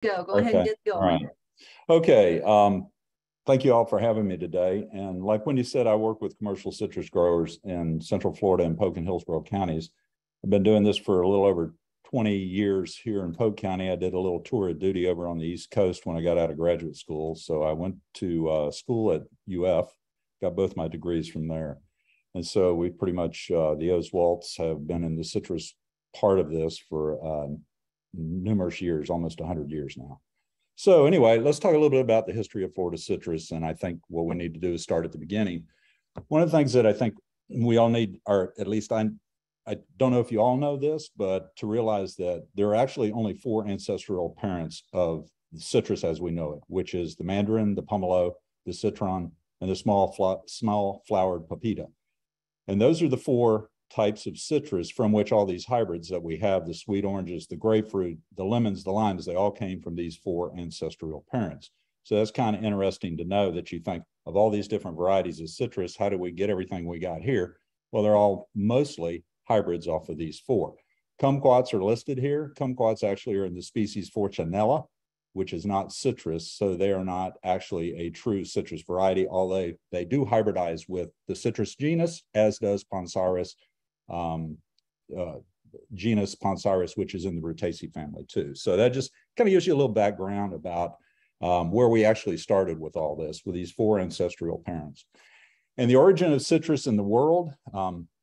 Go ahead and Okay. get All going. right. Okay. Thank you all for having me today. And like Wendy said, I work with commercial citrus growers in Central Florida and Polk and Hillsborough counties. I've been doing this for a little over 20 years here in Polk County. I did a little tour of duty over on the East Coast when I got out of graduate school. So I went to school at UF, got both my degrees from there. And so we pretty much, the Oswalts have been in the citrus part of this for numerous years, almost 100 years now. So anyway, let's talk a little bit about the history of Florida citrus. And I think what we need to do is start at the beginning. One of the things that I think we all need, or at least I don't know if you all know this, but to realize that there are actually only 4 ancestral parents of citrus as we know it, which is the mandarin, the pomelo, the citron, and the small flowered pepita. And those are the 4 types of citrus from which all these hybrids that we have, the sweet oranges, the grapefruit, the lemons, the limes, they all came from these 4 ancestral parents. So that's kind of interesting to know that you think of all these different varieties of citrus, how do we get everything we got here? Well, they're all mostly hybrids off of these 4. Kumquats are listed here. Kumquats actually are in the species Fortunella, which is not citrus, so they are not actually a true citrus variety, although they do hybridize with the citrus genus, as does Pansaris, genus Pansaris, which is in the Rutaceae family too. So that just kind of gives you a little background about where we actually started with all this, with these 4 ancestral parents. And the origin of citrus in the world,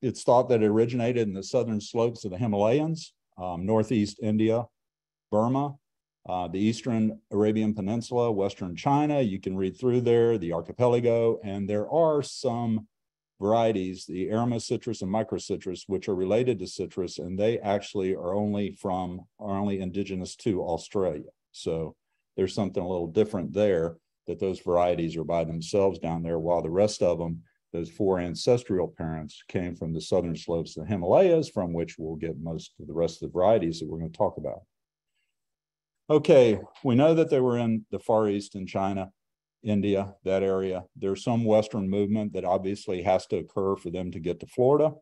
it's thought that it originated in the southern slopes of the Himalayas, northeast India, Burma, the eastern Arabian Peninsula, western China. You can read through there, the archipelago, and there are some varieties, the Arima citrus and microcitrus, which are related to citrus, and they actually are only indigenous to Australia. So there's something a little different there, that those varieties are by themselves down there, while the rest of them, those 4 ancestral parents, came from the southern slopes of the Himalayas, from which we'll get most of the rest of the varieties that we're going to talk about. Okay, we know that they were in the Far East in China, India, that area. There's some Western movement that obviously has to occur for them to get to Florida.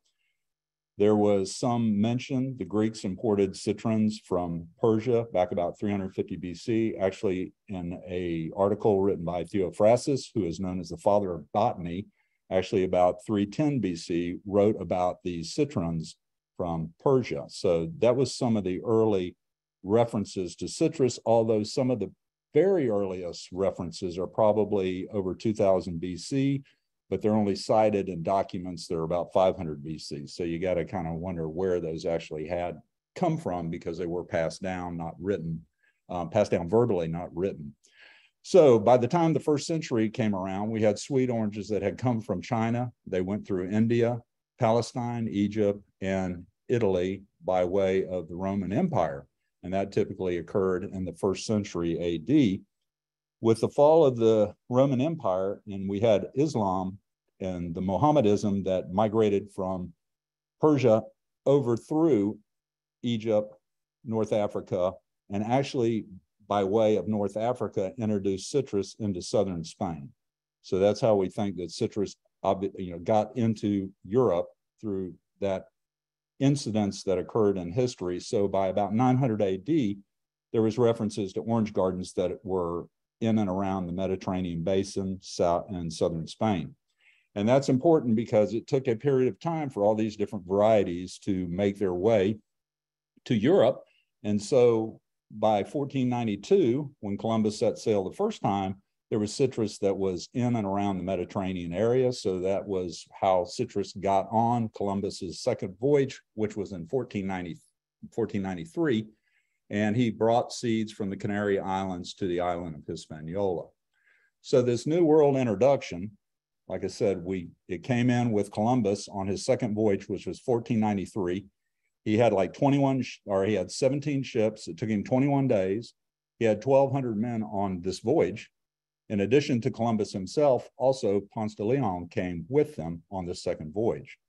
There was some mention, the Greeks imported citrons from Persia back about 350 BC, actually in an article written by Theophrastus, who is known as the father of botany, actually about 310 BC, wrote about these citrons from Persia. So that was some of the early references to citrus, although some of the very earliest references are probably over 2000 BC, but they're only cited in documents that are about 500 BC. So you got to kind of wonder where those actually had come from, because they were passed down, not written, passed down verbally, not written. So by the time the 1st century came around, we had sweet oranges that had come from China. They went through India, Palestine, Egypt, and Italy by way of the Roman Empire. And that typically occurred in the 1st century AD. With the fall of the Roman Empire, and we had Islam and the Mohammedanism that migrated from Persia over through Egypt, North Africa, and actually by way of North Africa introduced citrus into southern Spain. So that's how we think that citrus got into Europe, through that incidents that occurred in history. So by about 900 AD, there was references to orange gardens that were in and around the Mediterranean basin, south and southern Spain. And that's important because it took a period of time for all these different varieties to make their way to Europe. And so by 1492, when Columbus set sail the first time, there was citrus that was in and around the Mediterranean area. So that was how citrus got on Columbus's second voyage, which was in 1493. And he brought seeds from the Canary Islands to the island of Hispaniola. So this New World introduction, like I said, it came in with Columbus on his second voyage, which was 1493. He had he had 17 ships. It took him 21 days. He had 1,200 men on this voyage. In addition to Columbus himself, also Ponce de Leon came with them on this second voyage.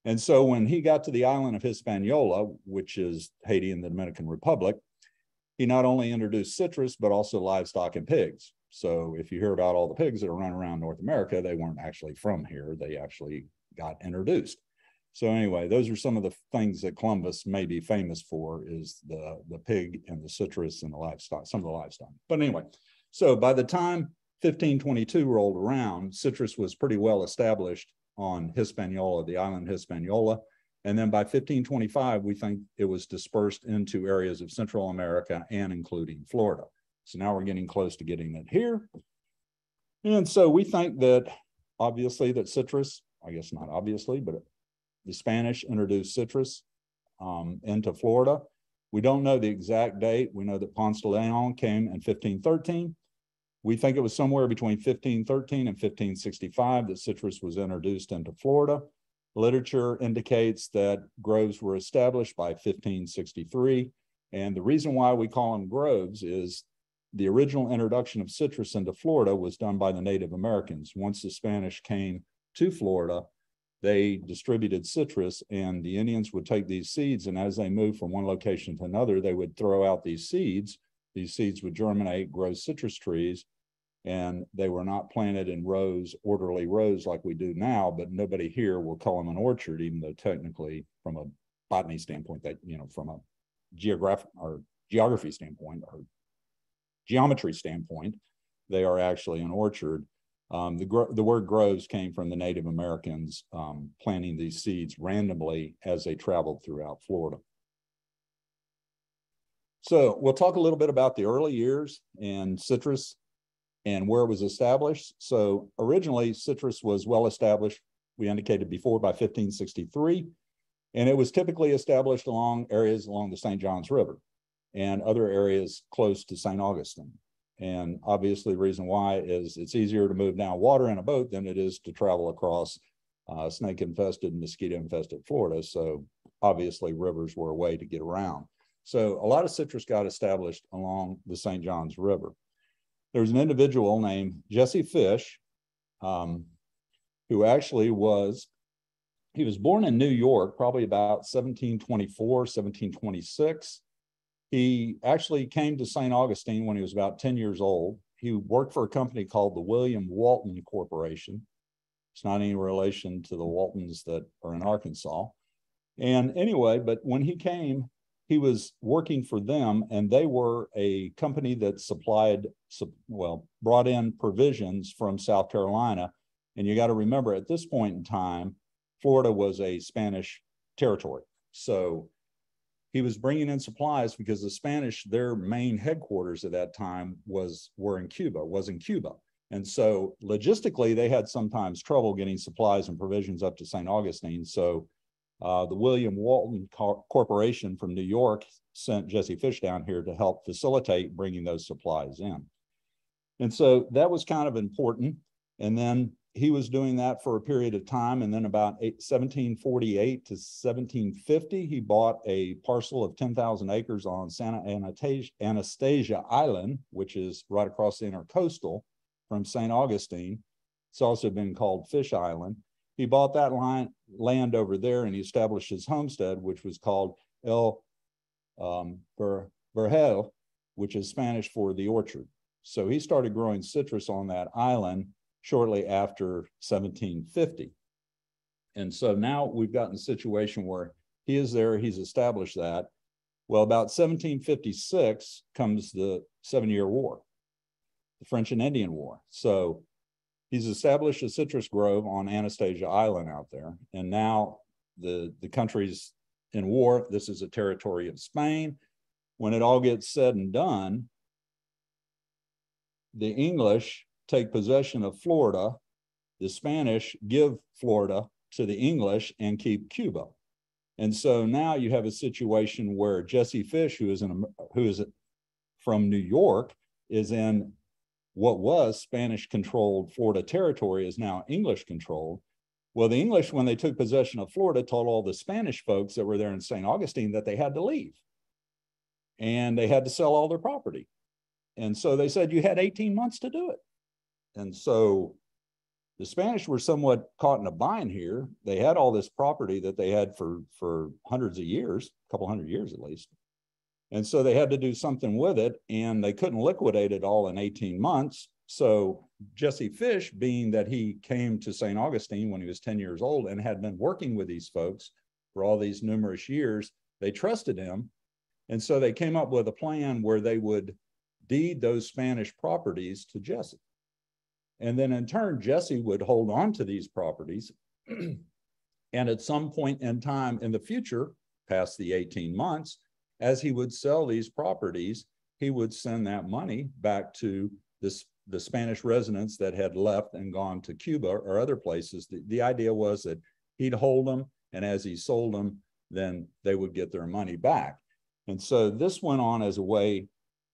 And so when he got to the island of Hispaniola, which is Haiti and the Dominican Republic, he not only introduced citrus, but also livestock and pigs. So if you hear about all the pigs that are running around North America, they weren't actually from here. They actually got introduced. So anyway, those are some of the things that Columbus may be famous for, is the pig and the citrus and the livestock, some of the livestock. But anyway, so by the time 1522 rolled around, citrus was pretty well established on Hispaniola, the island Hispaniola. And then by 1525, we think it was dispersed into areas of Central America and including Florida. So now we're getting close to getting it here. And so we think that obviously that citrus, I guess not obviously, but the Spanish introduced citrus into Florida. We don't know the exact date. We know that Ponce de Leon came in 1513. We think it was somewhere between 1513 and 1565 that citrus was introduced into Florida. Literature indicates that groves were established by 1563. And the reason why we call them groves is the original introduction of citrus into Florida was done by the Native Americans. Once the Spanish came to Florida, they distributed citrus, and the Indians would take these seeds, and as they moved from one location to another, they would throw out these seeds. These seeds would germinate, grow citrus trees, and they were not planted in rows, orderly rows like we do now, but nobody here will call them an orchard, even though technically from a botany standpoint, that, you know, from a geography standpoint or geometry standpoint, they are actually an orchard. The word groves came from the Native Americans planting these seeds randomly as they traveled throughout Florida. So we'll talk a little bit about the early years and citrus and where it was established. So originally citrus was well established, we indicated before, by 1563, and it was typically established along areas along the St. Johns River and other areas close to St. Augustine. And obviously the reason why is it's easier to move down water in a boat than it is to travel across snake-infested, mosquito-infested Florida. So obviously rivers were a way to get around. So a lot of citrus got established along the St. Johns River. There was an individual named Jesse Fish, who actually he was born in New York, probably about 1724, 1726. He actually came to St. Augustine when he was about 10 years old. He worked for a company called the William Walton Corporation. It's not any relation to the Waltons that are in Arkansas. And anyway, but when he came, he was working for them, and they were a company that brought in provisions from South Carolina. And you got to remember, at this point in time, Florida was a Spanish territory. So he was bringing in supplies because the Spanish, their main headquarters at that time was in Cuba. And so logistically, they had sometimes trouble getting supplies and provisions up to St. Augustine. So the William Walton Corporation from New York sent Jesse Fish down here to help facilitate bringing those supplies in. And so that was kind of important. And then he was doing that for a period of time. And then about 1748 to 1750, he bought a parcel of 10,000 acres on Santa Anastasia Island, which is right across the intercoastal from St. Augustine. It's also been called Fish Island. He bought that land over there, and he established his homestead, which was called El Vergel, which is Spanish for the orchard. So he started growing citrus on that island shortly after 1750. And so now we've gotten a situation where he is there, he's established that. Well, about 1756 comes the 7-Year War, the French and Indian War. So he's established a citrus grove on Anastasia Island out there. And now the country's in war. This is a territory of Spain. When it all gets said and done, the English take possession of Florida. The Spanish give Florida to the English and keep Cuba. And so now you have a situation where Jesse Fish, who is from New York, is in what was Spanish-controlled Florida territory, is now English-controlled. Well, the English, when they took possession of Florida, told all the Spanish folks that were there in St. Augustine that they had to leave. And they had to sell all their property. And so they said, you had 18 months to do it. And so the Spanish were somewhat caught in a bind here. They had all this property that they had for hundreds of years, a couple hundred years at least. And so they had to do something with it, and they couldn't liquidate it all in 18 months. So Jesse Fish, being that he came to St. Augustine when he was 10 years old and had been working with these folks for all these numerous years, they trusted him. And so they came up with a plan where they would deed those Spanish properties to Jesse. And then in turn, Jesse would hold on to these properties. And at some point in time in the future, past the 18 months, as he would sell these properties, he would send that money back to the Spanish residents that had left and gone to Cuba or other places. The idea was that he'd hold them, and as he sold them, then they would get their money back. And so this went on as a way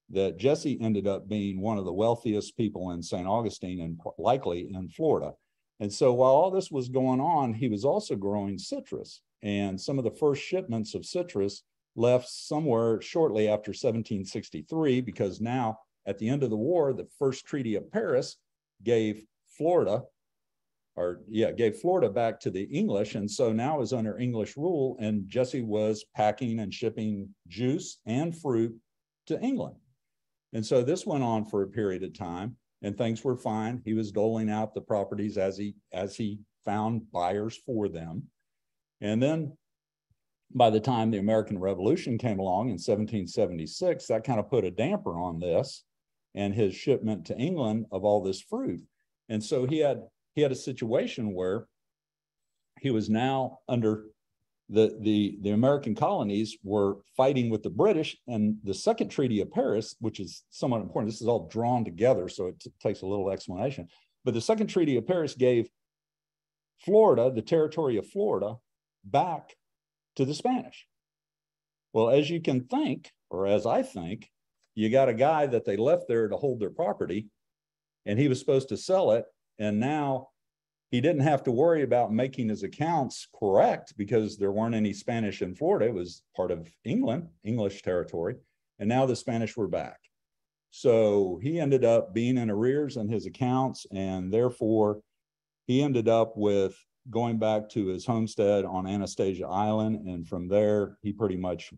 that Jesse ended up being one of the wealthiest people in St. Augustine and likely in Florida. And so while all this was going on, he was also growing citrus. And some of the first shipments of citrus left somewhere shortly after 1763, because now at the end of the war, the first Treaty of Paris gave Florida back to the English. And so now it was under English rule, and Jesse was packing and shipping juice and fruit to England. And so this went on for a period of time, and things were fine. He was doling out the properties as he found buyers for them. And then by the time the American Revolution came along in 1776, that kind of put a damper on this and his shipment to England of all this fruit. And so he had a situation where he was now under the American colonies were fighting with the British, and the Second Treaty of Paris, which is somewhat important. This is all drawn together, so it takes a little explanation. But the Second Treaty of Paris gave Florida, the territory of Florida, back to the Spanish. Well, as you can think, or as I think, you got a guy that they left there to hold their property, and he was supposed to sell it, and now he didn't have to worry about making his accounts correct because there weren't any Spanish in Florida. It was part of England, English territory, and now the Spanish were back. So he ended up being in arrears in his accounts, and therefore he ended up with going back to his homestead on Anastasia Island, and from there he pretty much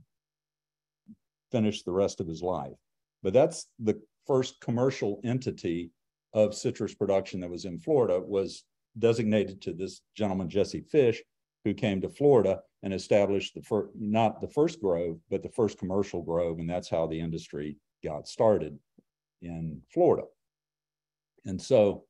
finished the rest of his life. But that's the first commercial entity of citrus production that was in Florida, was designated to this gentleman, Jesse Fish, who came to Florida and established not the first grove, but the first commercial grove. And that's how the industry got started in Florida. And so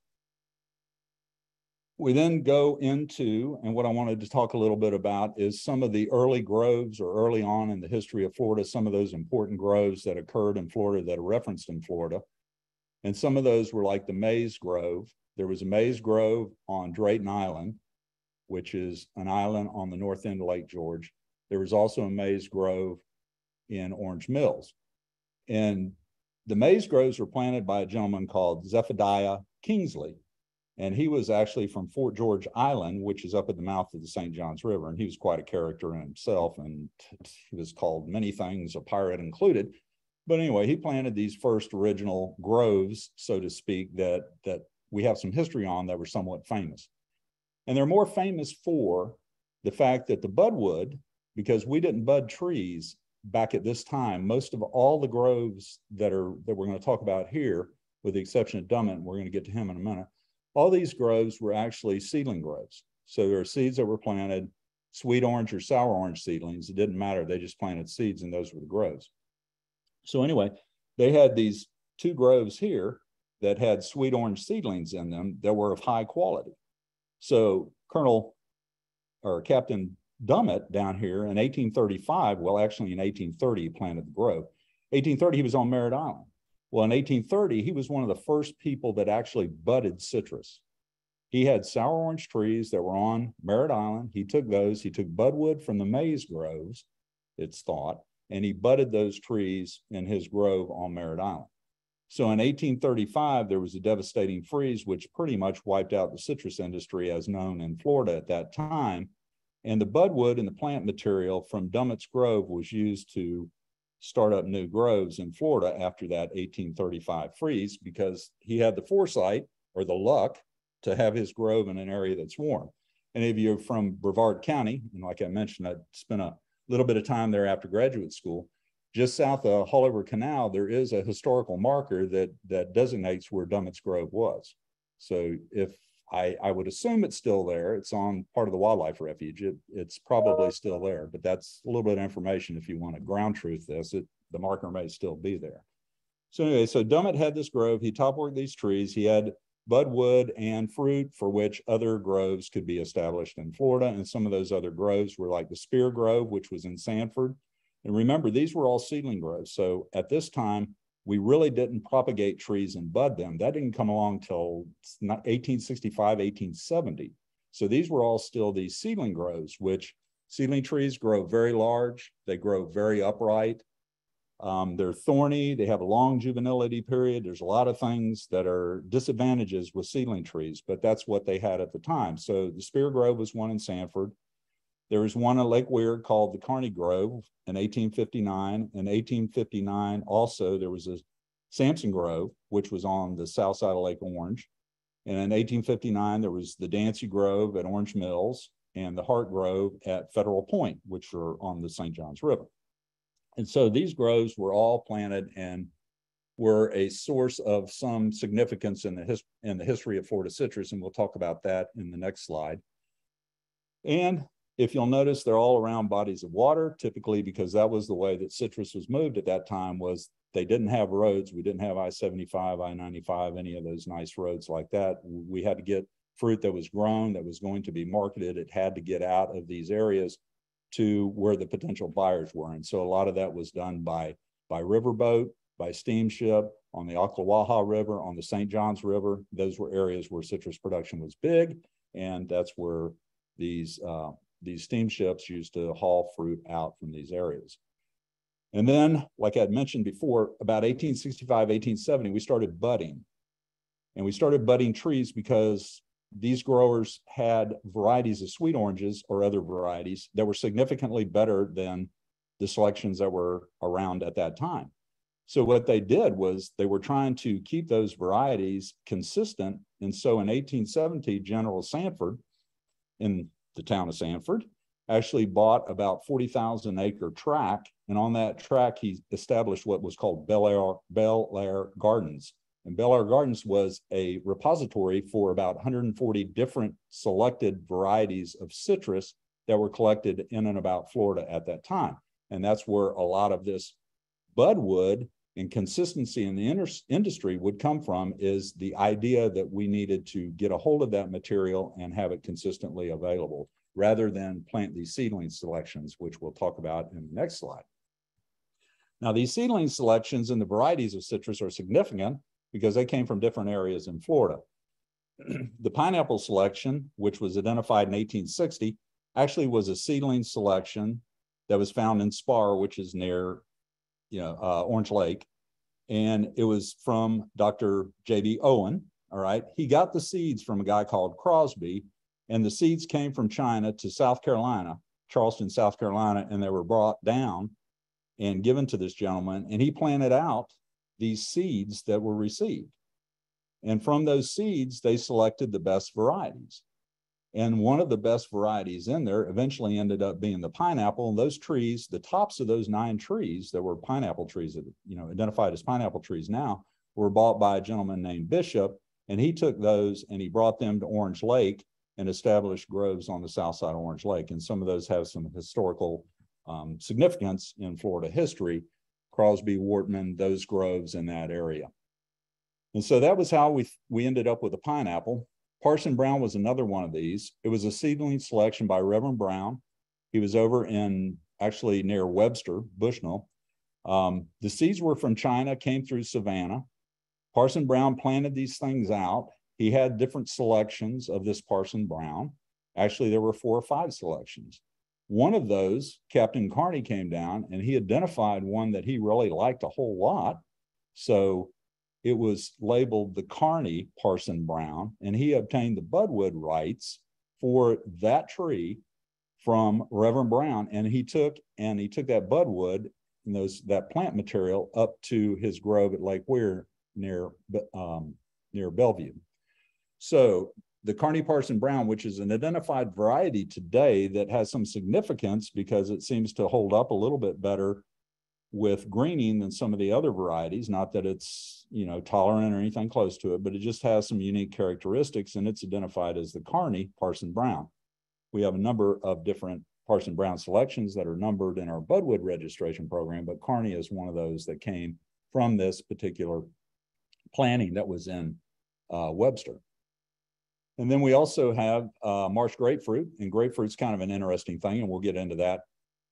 we then go into, and what I wanted to talk a little bit about is some of the early groves, or early on in the history of Florida, some of those important groves that occurred in Florida that are referenced in Florida. And some of those were like the Maize Grove. There was a Maize Grove on Drayton Island, which is an island on the north end of Lake George. There was also a Maize Grove in Orange Mills. And the Maize Groves were planted by a gentleman called Zephaniah Kingsley. And he was actually from Fort George Island, which is up at the mouth of the St. Johns River. And he was quite a character in himself. And he was called many things, a pirate included. But anyway, he planted these first original groves, so to speak, that we have some history on that were somewhat famous. And they're more famous for the fact that the budwood, because we didn't bud trees back at this time, most of all the groves that we're going to talk about here, with the exception of Dummett, and we're going to get to him in a minute, all these groves were actually seedling groves. So there are seeds that were planted, sweet orange or sour orange seedlings. It didn't matter. They just planted seeds, and those were the groves. So anyway, they had these two groves here that had sweet orange seedlings in them that were of high quality. So Captain Dummett down here in 1835, well, actually in 1830, he planted the grove. 1830, he was on Merritt Island. Well, in 1830, he was one of the first people that actually budded citrus. He had sour orange trees that were on Merritt Island. He took budwood from the Maize Groves, it's thought, and he budded those trees in his grove on Merritt Island. So in 1835, there was a devastating freeze, which pretty much wiped out the citrus industry as known in Florida at that time. And the budwood and the plant material from Dummett's Grove was used to start up new groves in Florida after that 1835 freeze, because he had the foresight or the luck to have his grove in an area that's warm. And if you're from Brevard County, and like I mentioned, I spent a little bit of time there after graduate school, just south of Hall River Canal, there is a historical marker that designates where Dummett's Grove was. So if I would assume it's still there, it's on part of the wildlife refuge. It's probably still there, but that's a little bit of information if you want to ground truth this. The marker may still be there. So anyway, so Dummett had this grove. He topworked these trees. He had budwood and fruit for which other groves could be established in Florida. And some of those other groves were like the Spear Grove, which was in Sanford. And remember, these were all seedling groves. So at this time, we really didn't propagate trees and bud them. That didn't come along till 1865, 1870. So these were all still these seedling groves, which seedling trees grow very large. They grow very upright. They're thorny. They have a long juvenility period. There's a lot of things that are disadvantages with seedling trees, but that's what they had at the time. So the Spear Grove was one in Sanford. There was one at Lake Weir called the Kearney Grove in 1859. In 1859, also, there was a Sampson Grove, which was on the south side of Lake Orange. And in 1859, there was the Dancy Grove at Orange Mills and the Hart Grove at Federal Point, which are on the St. Johns River. And so these groves were all planted and were a source of some significance in the history of Florida citrus, and we'll talk about that in the next slide. And if you'll notice, they're all around bodies of water, typically because that was the way that citrus was moved at that time. Was they didn't have roads. We didn't have I-75, I-95, any of those nice roads like that. We had to get fruit that was grown, that was going to be marketed. It had to get out of these areas to where the potential buyers were. And so a lot of that was done by riverboat, by steamship, on the Ocklawaha River, on the St. Johns River. Those were areas where citrus production was big, and that's where these steamships used to haul fruit out from these areas. And then, like I'd mentioned before, about 1865, 1870, we started budding. And we started budding trees because these growers had varieties of sweet oranges or other varieties that were significantly better than the selections that were around at that time. So what they did was they were trying to keep those varieties consistent. And so in 1870, General Sanford in the town of Sanford actually bought about 40,000 acre tract. And on that tract, he established what was called Bel Air Gardens. And Bel Air Gardens was a repository for about 140 different selected varieties of citrus that were collected in and about Florida at that time. And that's where a lot of this budwood and consistency in the industry would come from, is the idea that we needed to get a hold of that material and have it consistently available, rather than plant these seedling selections, which we'll talk about in the next slide. Now, these seedling selections and the varieties of citrus are significant because they came from different areas in Florida. The pineapple selection, which was identified in 1860, actually was a seedling selection that was found in Spar, which is near Orange Lake. And it was from Dr. J.B. Owen, all right? He got the seeds from a guy called Crosby, and the seeds came from China to South Carolina, Charleston, South Carolina, and they were brought down and given to this gentleman, and he planted out these seeds that were received. And from those seeds, they selected the best varieties. And one of the best varieties in there eventually ended up being the pineapple. And those trees, the tops of those 9 trees that were pineapple trees, that identified as pineapple trees now, were bought by a gentleman named Bishop. And he took those and he brought them to Orange Lake and established groves on the south side of Orange Lake. And some of those have some historical significance in Florida history. Crosby, Wortman, those groves in that area. And so that was how we ended up with a pineapple. Parson Brown was another one of these. It was a seedling selection by Reverend Brown. He was over in actually near Webster, Bushnell. The seeds were from China, came through Savannah. Parson Brown planted these things out. He had different selections of this Parson Brown. Actually, there were 4 or 5 selections. One of those, Captain Carney came down and he identified one that he really liked a whole lot. So it was labeled the Carney Parson Brown, and he obtained the budwood rights for that tree from Reverend Brown. And he took that budwood and that plant material up to his grove at Lake Weir near Bellevue. So the Carney Parson Brown, which is an identified variety today that has some significance because it seems to hold up a little bit better with greening than some of the other varieties. Not that it's, you know, tolerant or anything close to it, but it just has some unique characteristics, and it's identified as the Carney Parson Brown. We have a number of different Parson Brown selections that are numbered in our Budwood registration program, but Carney is one of those that came from this particular planting that was in Webster. And then we also have marsh grapefruit, and grapefruit's kind of an interesting thing, and we'll get into that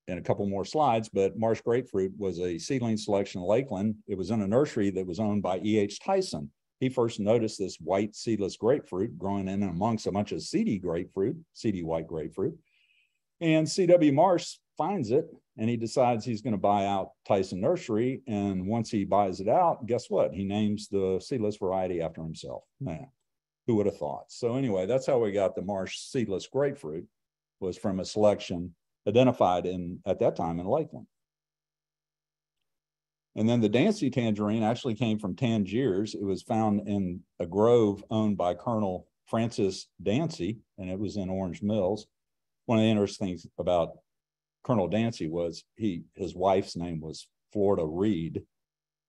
in a couple more slides, but marsh grapefruit was a seedling selection in Lakeland. It was in a nursery that was owned by E.H. Tyson. He first noticed this white seedless grapefruit growing in amongst a bunch of seedy grapefruit, seedy white grapefruit. And C.W. Marsh finds it, and he decides he's going to buy out Tyson Nursery. And once he buys it out, guess what? He names the seedless variety after himself. Man, who would have thought? So anyway, that's how we got the Marsh seedless grapefruit, was from a selection identified at that time in Lakeland. And then the Dancy tangerine actually came from Tangiers. It was found in a grove owned by Colonel Francis Dancy, and it was in Orange Mills. One of the interesting things about Colonel Dancy was his wife's name was Florida Reed.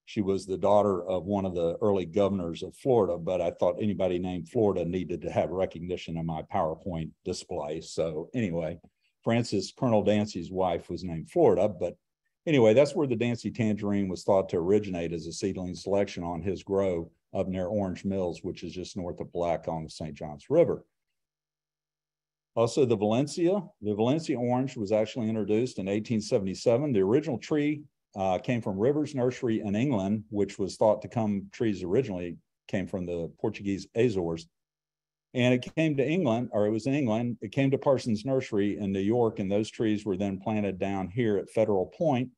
She was the daughter of one of the early governors of Florida, but I thought anybody named Florida needed to have recognition in my PowerPoint display. So anyway, Colonel Dancy's wife was named Florida, but anyway, that's where the Dancy tangerine was thought to originate as a seedling selection on his grove up near Orange Mills, which is just north of Black on the St. Johns River. Also, the Valencia orange was actually introduced in 1877. The original tree came from Rivers Nursery in England, which was thought to trees originally came from the Portuguese Azores. And it came to England, or it was in England, it came to Parsons Nursery in New York, and those trees were then planted down here at Federal Point.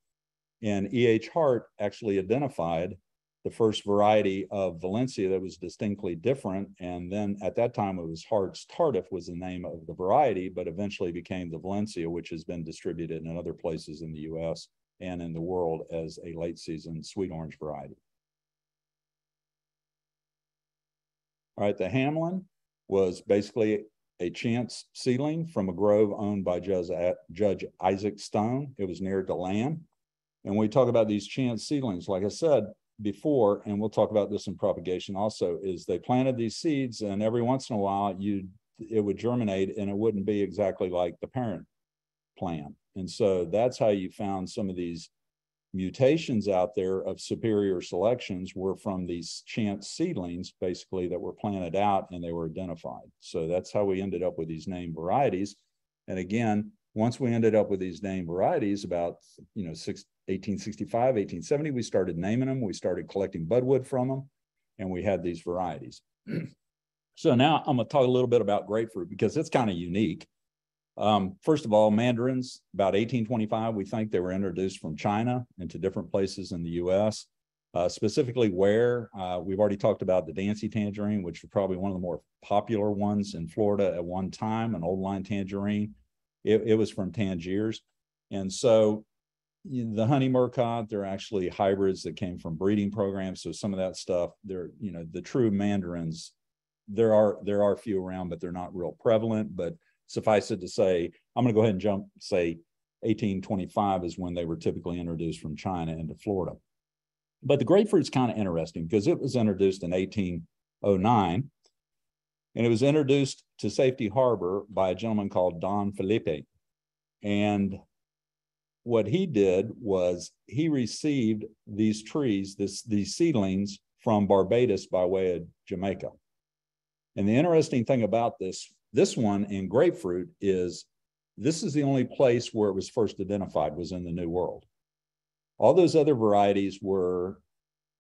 And E.H. Hart actually identified the first variety of Valencia that was distinctly different. And then at that time, it was Hart's Tardif was the name of the variety, but eventually became the Valencia, which has been distributed in other places in the U.S. and in the world as a late season sweet orange variety. All right, the Hamlin was basically a chance seedling from a grove owned by Judge Isaac Stone. It was near DeLand. And when we talk about these chance seedlings, like I said before, and we'll talk about this in propagation also, is they planted these seeds, and every once in a while it would germinate, and it wouldn't be exactly like the parent plant. And so that's how you found some of these mutations out there of superior selections were from these chance seedlings, basically, that were planted out and they were identified. So that's how we ended up with these named varieties. And again, once we ended up with these named varieties about 1865, 1870, we started naming them, we started collecting budwood from them, and we had these varieties. So now I'm going to talk a little bit about grapefruit because it's kind of unique. First of all, mandarins, about 1825, we think they were introduced from China into different places in the U.S., specifically where we've already talked about the Dancy tangerine, which was probably one of the more popular ones in Florida at one time, an old line tangerine. It was from Tangiers. And so the honey murcot, they're actually hybrids that came from breeding programs. So some of that stuff, they're, the true mandarins, there are a few around, but they're not real prevalent. But suffice it to say, I'm going to go ahead and say 1825 is when they were typically introduced from China into Florida. But the grapefruit's kind of interesting because it was introduced in 1809, and it was introduced to Safety Harbor by a gentleman called Don Felipe. And what he did was he received these trees, these seedlings from Barbados by way of Jamaica. And the interesting thing about this one in grapefruit is this is the only place where it was first identified was in the New World. All those other varieties were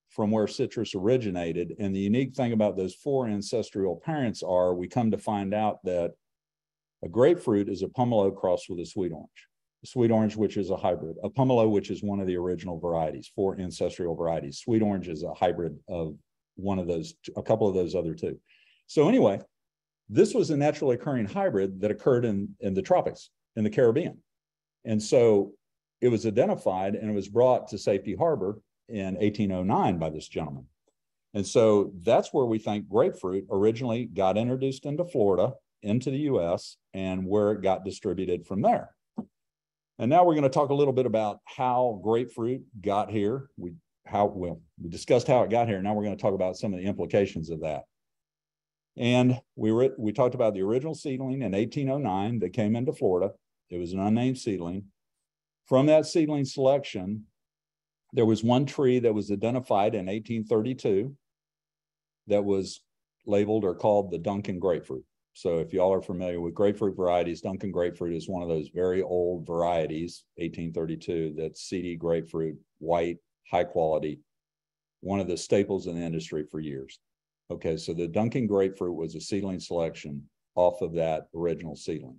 from where citrus originated. And the unique thing about those four ancestral parents are we come to find out that a grapefruit is a pomelo crossed with a sweet orange. A sweet orange, which is a hybrid. A pomelo, which is one of the original varieties, four ancestral varieties. Sweet orange is a hybrid of one of those, a couple of those other two. So anyway, this was a naturally occurring hybrid that occurred in the tropics, in the Caribbean. And so it was identified and it was brought to Safety Harbor in 1809 by this gentleman. And so that's where we think grapefruit originally got introduced into Florida, into the US, and where it got distributed from there. And now we're going to talk a little bit about how grapefruit got here. We discussed how it got here. Now we're going to talk about some of the implications of that. And we talked about the original seedling in 1809 that came into Florida. It was an unnamed seedling. From that seedling selection, there was one tree that was identified in 1832 that was labeled or called the Duncan grapefruit. So if y'all are familiar with grapefruit varieties, Duncan grapefruit is one of those very old varieties, 1832, that's seedy grapefruit, white, high quality, one of the staples in the industry for years. Okay, so the Duncan grapefruit was a seedling selection off of that original seedling.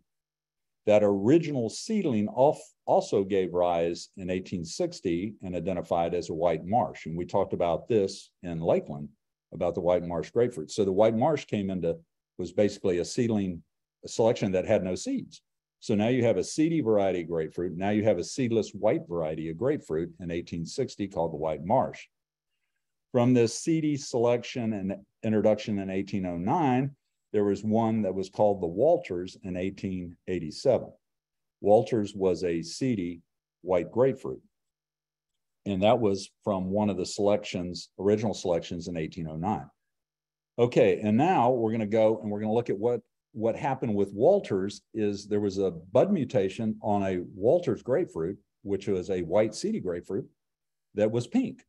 That original seedling also gave rise in 1860 and identified as a white marsh. And we talked about this in Lakeland, about the white marsh grapefruit. So the white marsh was basically a selection that had no seeds. So now you have a seedy variety of grapefruit. Now you have a seedless white variety of grapefruit in 1860 called the white marsh. From this seedy selection and introduction in 1809, there was one that was called the Walters in 1887. Walters was a seedy white grapefruit. And that was from one of the original selections in 1809. Okay, and now we're going to go and we're going to look at what happened with Walters. Is there was a bud mutation on a Walters grapefruit, which was a white seedy grapefruit that was pink.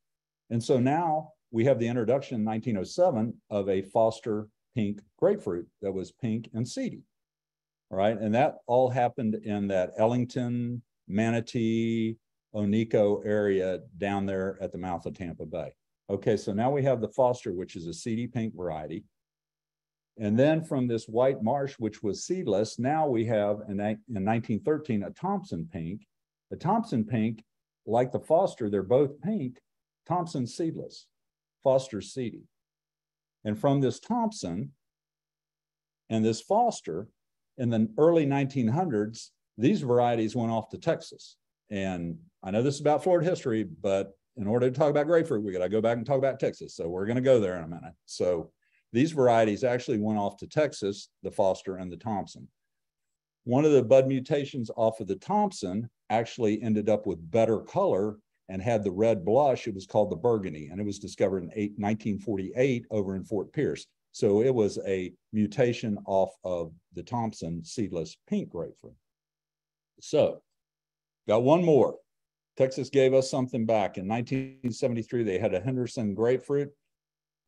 And so now we have the introduction in 1907 of a Foster pink grapefruit that was pink and seedy. All right, and that all happened in that Ellington, Manatee, Oneiko area down there at the mouth of Tampa Bay. Okay, so now we have the Foster, which is a seedy pink variety. And then from this white marsh, which was seedless, now we have in 1913 a Thompson pink. The Thompson pink, like the Foster, they're both pink. Thompson seedless, Foster seedy. And from this Thompson and this Foster, in the early 1900s, these varieties went off to Texas. And I know this is about Florida history, but in order to talk about grapefruit, we got to go back and talk about Texas. So we're going to go there in a minute. So these varieties actually went off to Texas, the Foster and the Thompson. One of the bud mutations off of the Thompson actually ended up with better color and had the red blush. It was called the Burgundy, and it was discovered in 1948 over in Fort Pierce. So it was a mutation off of the Thompson seedless pink grapefruit. So got one more. Texas gave us something back. In 1973, they had a Henderson grapefruit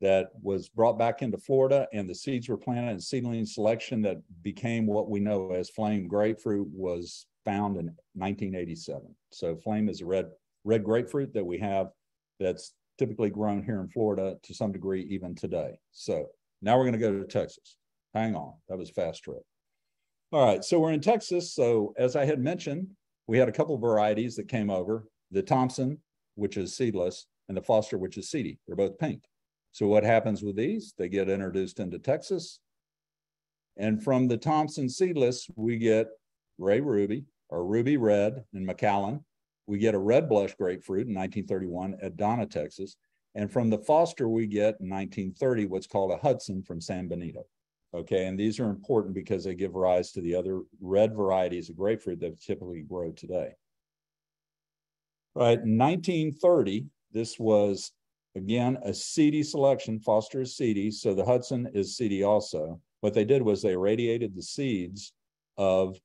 that was brought back into Florida, and the seeds were planted in seedling selection that became what we know as Flame grapefruit was found in 1987. So Flame is a red grapefruit that we have that's typically grown here in Florida to some degree even today. So now we're going to go to Texas. Hang on, that was a fast trip. All right, so we're in Texas. So as I had mentioned, we had a couple of varieties that came over, the Thompson, which is seedless, and the Foster, which is seedy. They're both pink. So what happens with these? They get introduced into Texas. And from the Thompson seedless, we get Ray Ruby or Ruby Red in McAllen. We get a red blush grapefruit in 1931 at Donna, Texas. And from the Foster, we get in 1930 what's called a Hudson from San Benito. Okay, and these are important because they give rise to the other red varieties of grapefruit that typically grow today. Right, in 1930, this was, again, a seedy selection. Foster is seedy, so the Hudson is seedy also. What they did was they irradiated the seeds of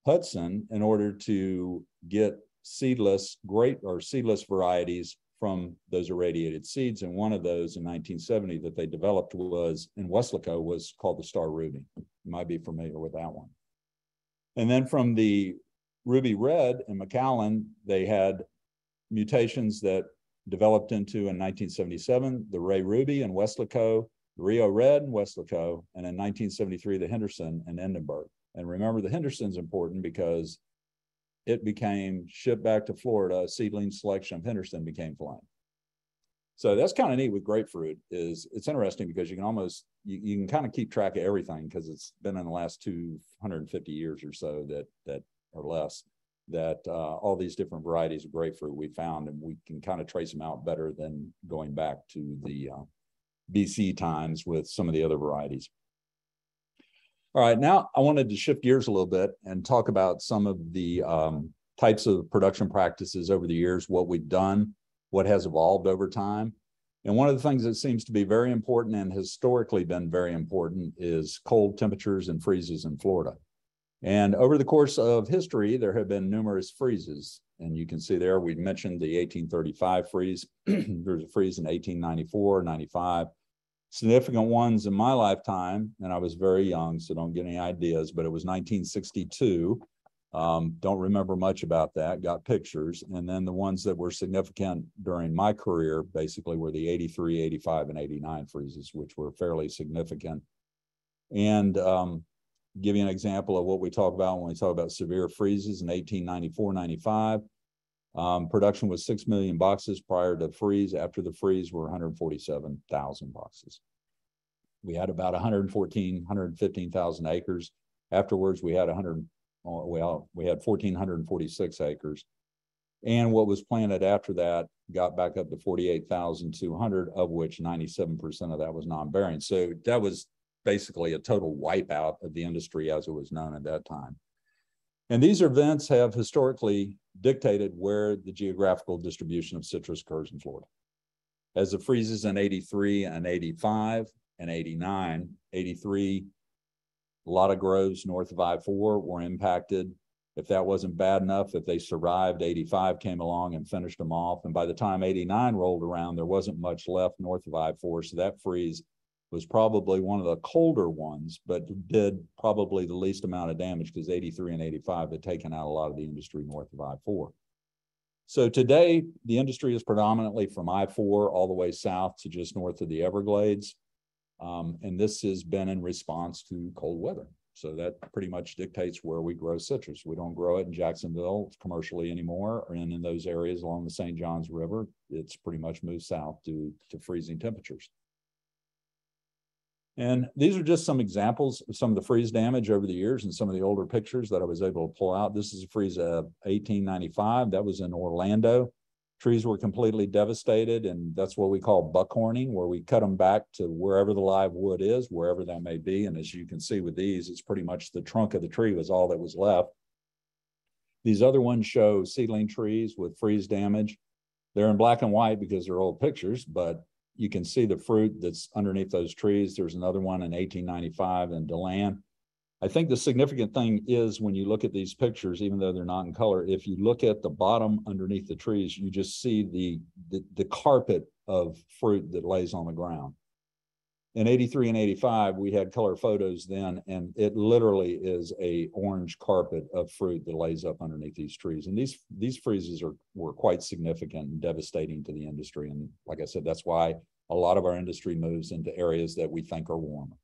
Hudson in order to get seedless varieties from those irradiated seeds. And one of those in 1970 that they developed was in Weslaco was called the Star Ruby. You might be familiar with that one. And then from the Ruby Red in McAllen, they had mutations that developed into in 1977, the Ray Ruby in Weslaco, the Rio Red in Weslaco, and in 1973, the Henderson in Edinburgh. And remember, the Henderson's important because it became shipped back to Florida, a seedling selection of Henderson became Flame. So that's kind of neat with grapefruit. Is it's interesting because you can you can kind of keep track of everything because it's been in the last 250 years or so that or less that all these different varieties of grapefruit we found, and we can kind of trace them out better than going back to the BC times with some of the other varieties. All right, now I wanted to shift gears a little bit and talk about some of the types of production practices over the years, what we've done, what has evolved over time. And one of the things that seems to be very important and historically been very important is cold temperatures and freezes in Florida. And over the course of history, there have been numerous freezes. And you can see there, we mentioned the 1835 freeze. There's a freeze in 1894, 95. Significant ones in my lifetime, and I was very young, so don't get any ideas, but it was 1962. Don't remember much about that, got pictures. And then the ones that were significant during my career basically were the 83, 85, and 89 freezes, which were fairly significant. And give you an example of what we talk about when we talk about severe freezes in 1894, 95. Production was 6 million boxes prior to freeze. After the freeze were 147,000 boxes. We had about 115,000 acres. Afterwards, we had 1,446 acres. And what was planted after that got back up to 48,200, of which 97% of that was non-bearing. So that was basically a total wipeout of the industry as it was known at that time. And these events have historically dictated where the geographical distribution of citrus occurs in Florida. As the freezes in 83 and 85 and 89, 83, a lot of groves north of I-4 were impacted. If that wasn't bad enough, if they survived, 85 came along and finished them off. And by the time 89 rolled around, there wasn't much left north of I-4. So that freeze was probably one of the colder ones, but did probably the least amount of damage because 83 and 85 had taken out a lot of the industry north of I-4. So today, the industry is predominantly from I-4 all the way south to just north of the Everglades. And this has been in response to cold weather. So that pretty much dictates where we grow citrus. We don't grow it in Jacksonville commercially anymore, and in those areas along the St. Johns River, it's pretty much moved south due to freezing temperatures. And these are just some examples of some of the freeze damage over the years and some of the older pictures that I was able to pull out. This is a freeze of 1895. That was in Orlando. Trees were completely devastated, and that's what we call buckhorning, where we cut them back to wherever the live wood is, wherever that may be. And as you can see with these, it's pretty much the trunk of the tree was all that was left. These other ones show seedling trees with freeze damage. They're in black and white because they're old pictures, but you can see the fruit that's underneath those trees. There's another one in 1895 in DeLand. I think the significant thing is when you look at these pictures, even though they're not in color, if you look at the bottom underneath the trees, you just see the carpet of fruit that lays on the ground. In 83 and 85, we had color photos then, and it literally is a orange carpet of fruit that lays up underneath these trees. And these freezes were quite significant and devastating to the industry. And like I said, that's why a lot of our industry moves into areas that we think are warmer.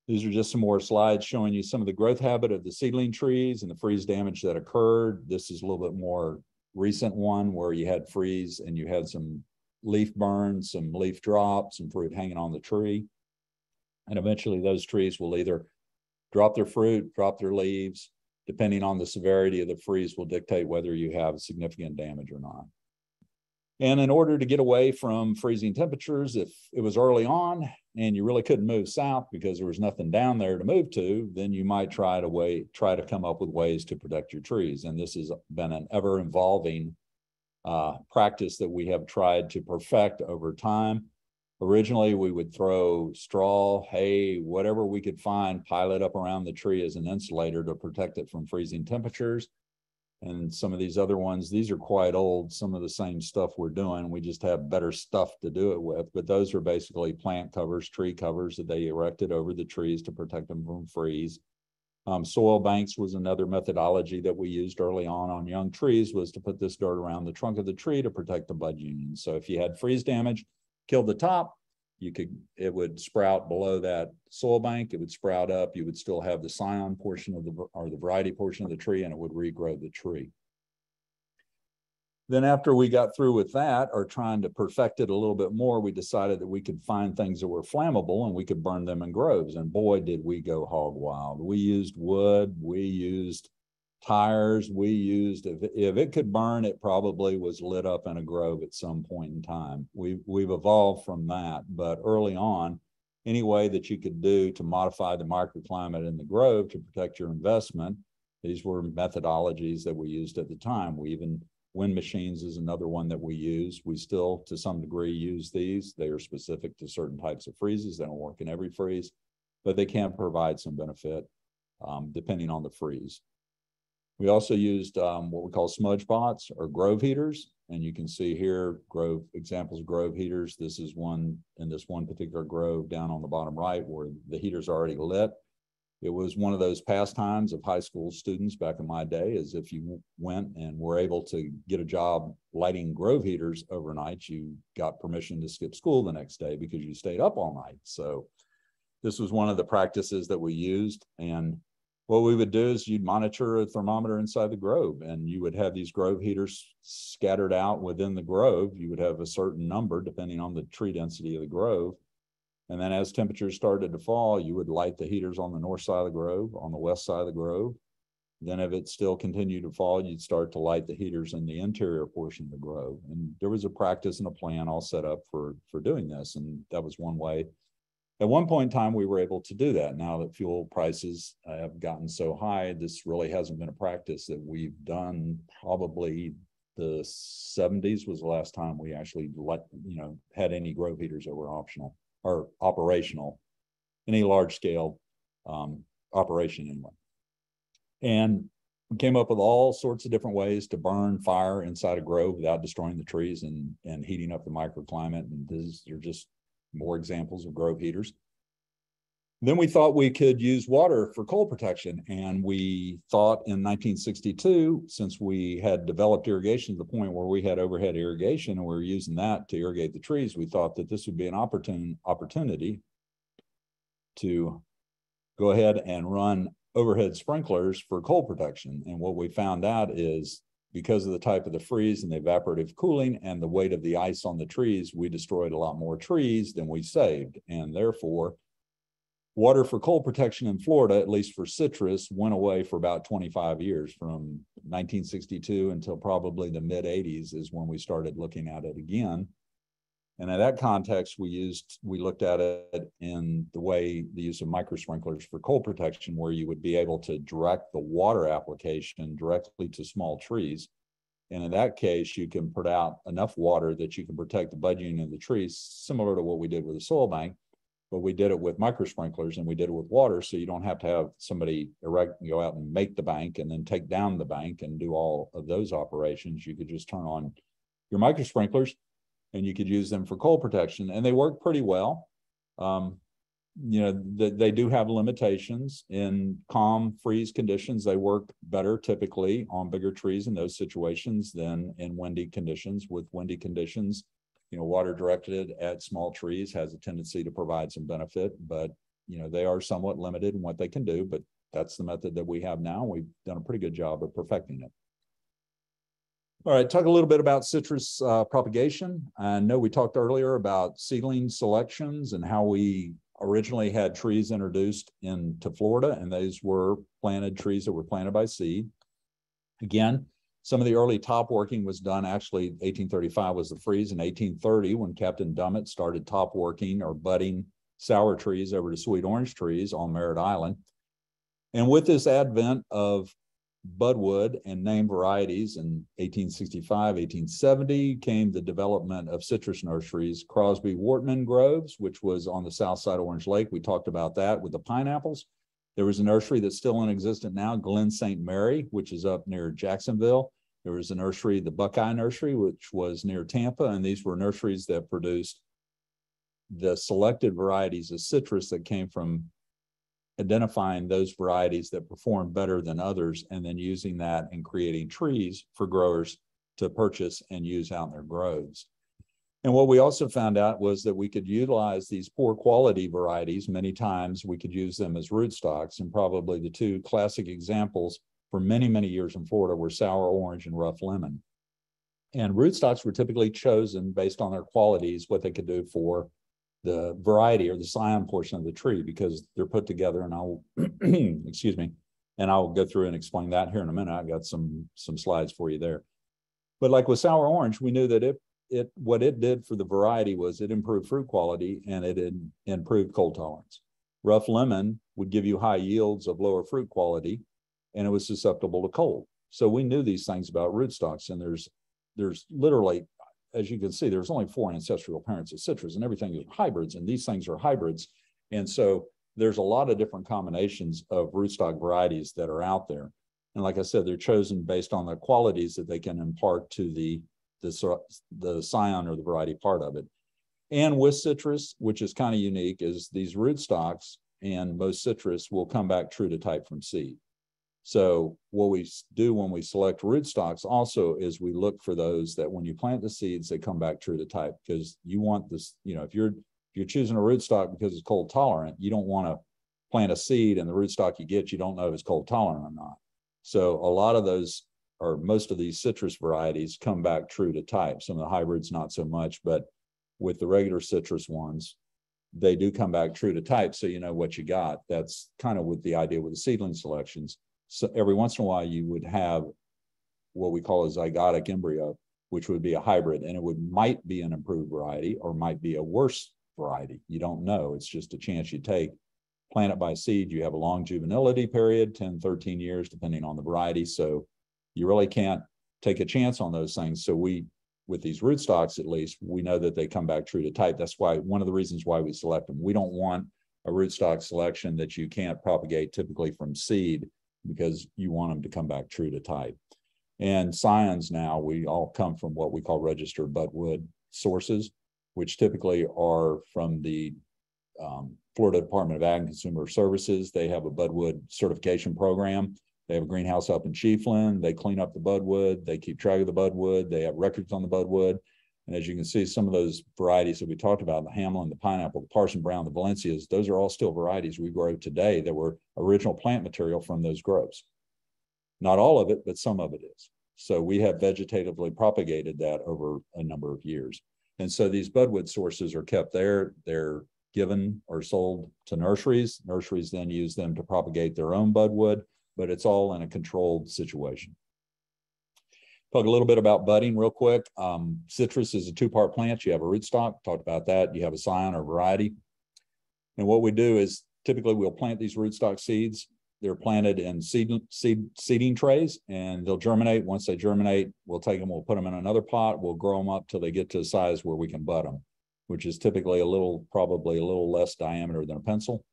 These are just some more slides showing you some of the growth habit of the seedling trees and the freeze damage that occurred. This is a little bit more recent one where you had freeze and you had some leaf burn, some leaf drop, some fruit hanging on the tree. And eventually those trees will either drop their fruit, drop their leaves, depending on the severity of the freeze will dictate whether you have significant damage or not. And in order to get away from freezing temperatures, if it was early on and you really couldn't move south because there was nothing down there to move to, then you might try to come up with ways to protect your trees. And this has been an ever-evolving practice that we have tried to perfect over time. Originally, we would throw straw, hay, whatever we could find, pile it up around the tree as an insulator to protect it from freezing temperatures. And some of these other ones, these are quite old, some of the same stuff we're doing. We just have better stuff to do it with. But those are basically plant covers, tree covers that they erected over the trees to protect them from freeze. Soil banks was another methodology that we used early on young trees, was to put this dirt around the trunk of the tree to protect the bud unions. So if you had freeze damage, killed the top, it would sprout below that soil bank, it would sprout up, you would still have the scion portion of the variety portion of the tree, and it would regrow the tree. Then after we got through with that, or trying to perfect it a little bit more, we decided that we could find things that were flammable and we could burn them in groves. And boy, did we go hog wild. We used wood, we used tires, we used, if it could burn, it probably was lit up in a grove at some point in time. We've evolved from that, but early on, any way that you could do to modify the microclimate in the grove to protect your investment These were methodologies that we used at the time. Wind machines is another one that we use. We still, to some degree, use these. They are specific to certain types of freezes. They don't work in every freeze, but they can provide some benefit depending on the freeze. We also used what we call smudge pots or grove heaters. And you can see here examples of grove heaters. This is one in this one particular grove down on the bottom right where the heater's already lit. It was one of those pastimes of high school students back in my day, as if you went and were able to get a job lighting grove heaters overnight, you got permission to skip school the next day because you stayed up all night. So this was one of the practices that we used. And what we would do is you'd monitor a thermometer inside the grove, and you would have these grove heaters scattered out within the grove. You would have a certain number depending on the tree density of the grove. And then as temperatures started to fall, you would light the heaters on the north side of the grove, on the west side of the grove. Then if it still continued to fall, you'd start to light the heaters in the interior portion of the grove. And there was a practice and a plan all set up for doing this. And that was one way. At one point in time, we were able to do that. Now that fuel prices have gotten so high, this really hasn't been a practice that we've done. Probably the 70s was the last time we actually had any grove heaters that were optional or operational, any large scale operation anyway. And we came up with all sorts of different ways to burn fire inside a grove without destroying the trees and heating up the microclimate. And these are just more examples of grove heaters. Then we thought we could use water for cold protection. And we thought in 1962, since we had developed irrigation to the point where we had overhead irrigation and we were using that to irrigate the trees, we thought that this would be an opportunity to go ahead and run overhead sprinklers for cold protection. And what we found out is because of the type of the freeze and the evaporative cooling and the weight of the ice on the trees, we destroyed a lot more trees than we saved. And therefore, water for cold protection in Florida, at least for citrus, went away for about 25 years. From 1962 until probably the mid 80s is when we started looking at it again. And in that context, we looked at it in the use of micro sprinklers for cold protection, where you would be able to direct the water application directly to small trees. And in that case, you can put out enough water that you can protect the bud union of the trees, similar to what we did with the soil bank. But we did it with micro sprinklers and we did it with water. So you don't have to have somebody go out and make the bank and then take down the bank and do all of those operations. You could just turn on your micro sprinklers and you could use them for cold protection, and they work pretty well. They do have limitations in calm freeze conditions. They work better typically on bigger trees in those situations than in windy conditions. With windy conditions, water directed at small trees has a tendency to provide some benefit, but they are somewhat limited in what they can do. But that's the method that we have now. We've done a pretty good job of perfecting it. All right, talk a little bit about citrus propagation. I know we talked earlier about seedling selections and how we originally had trees introduced into Florida, and those were trees that were planted by seed. Again, some of the early top working was done, actually 1835 was the freeze. In 1830, when Captain Dummett started top working or budding sour trees over to sweet orange trees on Merritt Island. And with this advent of budwood and named varieties in 1865, 1870 came the development of citrus nurseries, Crosby-Wortman groves, which was on the south side of Orange Lake. We talked about that with the pineapples. There was a nursery that's still in existence now, Glen St. Mary, which is up near Jacksonville. There was a nursery, the Buckeye Nursery, which was near Tampa, and these were nurseries that produced the selected varieties of citrus that came from identifying those varieties that perform better than others, and then using that and creating trees for growers to purchase and use out in their groves. And what we also found out was that we could utilize these poor quality varieties. Many times we could use them as rootstocks, and probably the two classic examples for many, many years in Florida were sour orange and rough lemon. And rootstocks were typically chosen based on their qualities, what they could do for the variety or the scion portion of the tree, because they're put together, and I'll, excuse me, and I'll go through and explain that here in a minute. I got some slides for you there. But like with sour orange, we knew that what it did for the variety was it improved fruit quality and it improved cold tolerance. Rough lemon would give you high yields of lower fruit quality, and it was susceptible to cold. So we knew these things about rootstocks, and there's literally, as you can see, there's only 4 ancestral parents of citrus, and everything is hybrids, and these things are hybrids. And so there's a lot of different combinations of rootstock varieties that are out there. And like I said, they're chosen based on the qualities that they can impart to the scion or the variety part of it. And with citrus, which is kind of unique, is these rootstocks and most citrus will come back true to type from seed. So what we do when we select rootstocks also is we look for those that when you plant the seeds, they come back true to type, because you want this, you know, if you're choosing a rootstock because it's cold tolerant, you don't want to plant a seed and the rootstock you get, you don't know if it's cold tolerant or not. So a lot of those, or most of these citrus varieties, come back true to type. Some of the hybrids, not so much, but with the regular citrus ones, they do come back true to type. So you know what you got. That's kind of with the idea with the seedling selections. So every once in a while, you would have what we call a zygotic embryo, which would be a hybrid, and it might be an improved variety or might be a worse variety. You don't know. It's just a chance you take. Plant it by seed. You have a long juvenility period, 10, 13 years, depending on the variety. So you really can't take a chance on those things. So with these rootstocks, at least, we know that they come back true to type. That's why one of the reasons why we select them. We don't want a rootstock selection that you can't propagate typically from seed, because you want them to come back true to type. And scions now, we all come from what we call registered budwood sources, which typically are from the Florida Department of Ag and Consumer Services. They have a budwood certification program. They have a greenhouse up in Chiefland. They clean up the budwood. They keep track of the budwood. They have records on the budwood. And as you can see, some of those varieties that we talked about, the Hamlin, the pineapple, the Parson Brown, the Valencias, those are all still varieties we grow today that were original plant material from those groves. Not all of it, but some of it is. So we have vegetatively propagated that over a number of years. And so these budwood sources are kept there. They're given or sold to nurseries. Nurseries then use them to propagate their own budwood, but it's all in a controlled situation. Talk a little bit about budding real quick. Citrus is a 2-part plant. You have a rootstock, talked about that. You have a scion or variety. And what we do is typically we'll plant these rootstock seeds. They're planted in seeding trays, and they'll germinate. Once they germinate, we'll take them, we'll put them in another pot. We'll grow them up till they get to a size where we can bud them, which is typically probably a little less diameter than a pencil.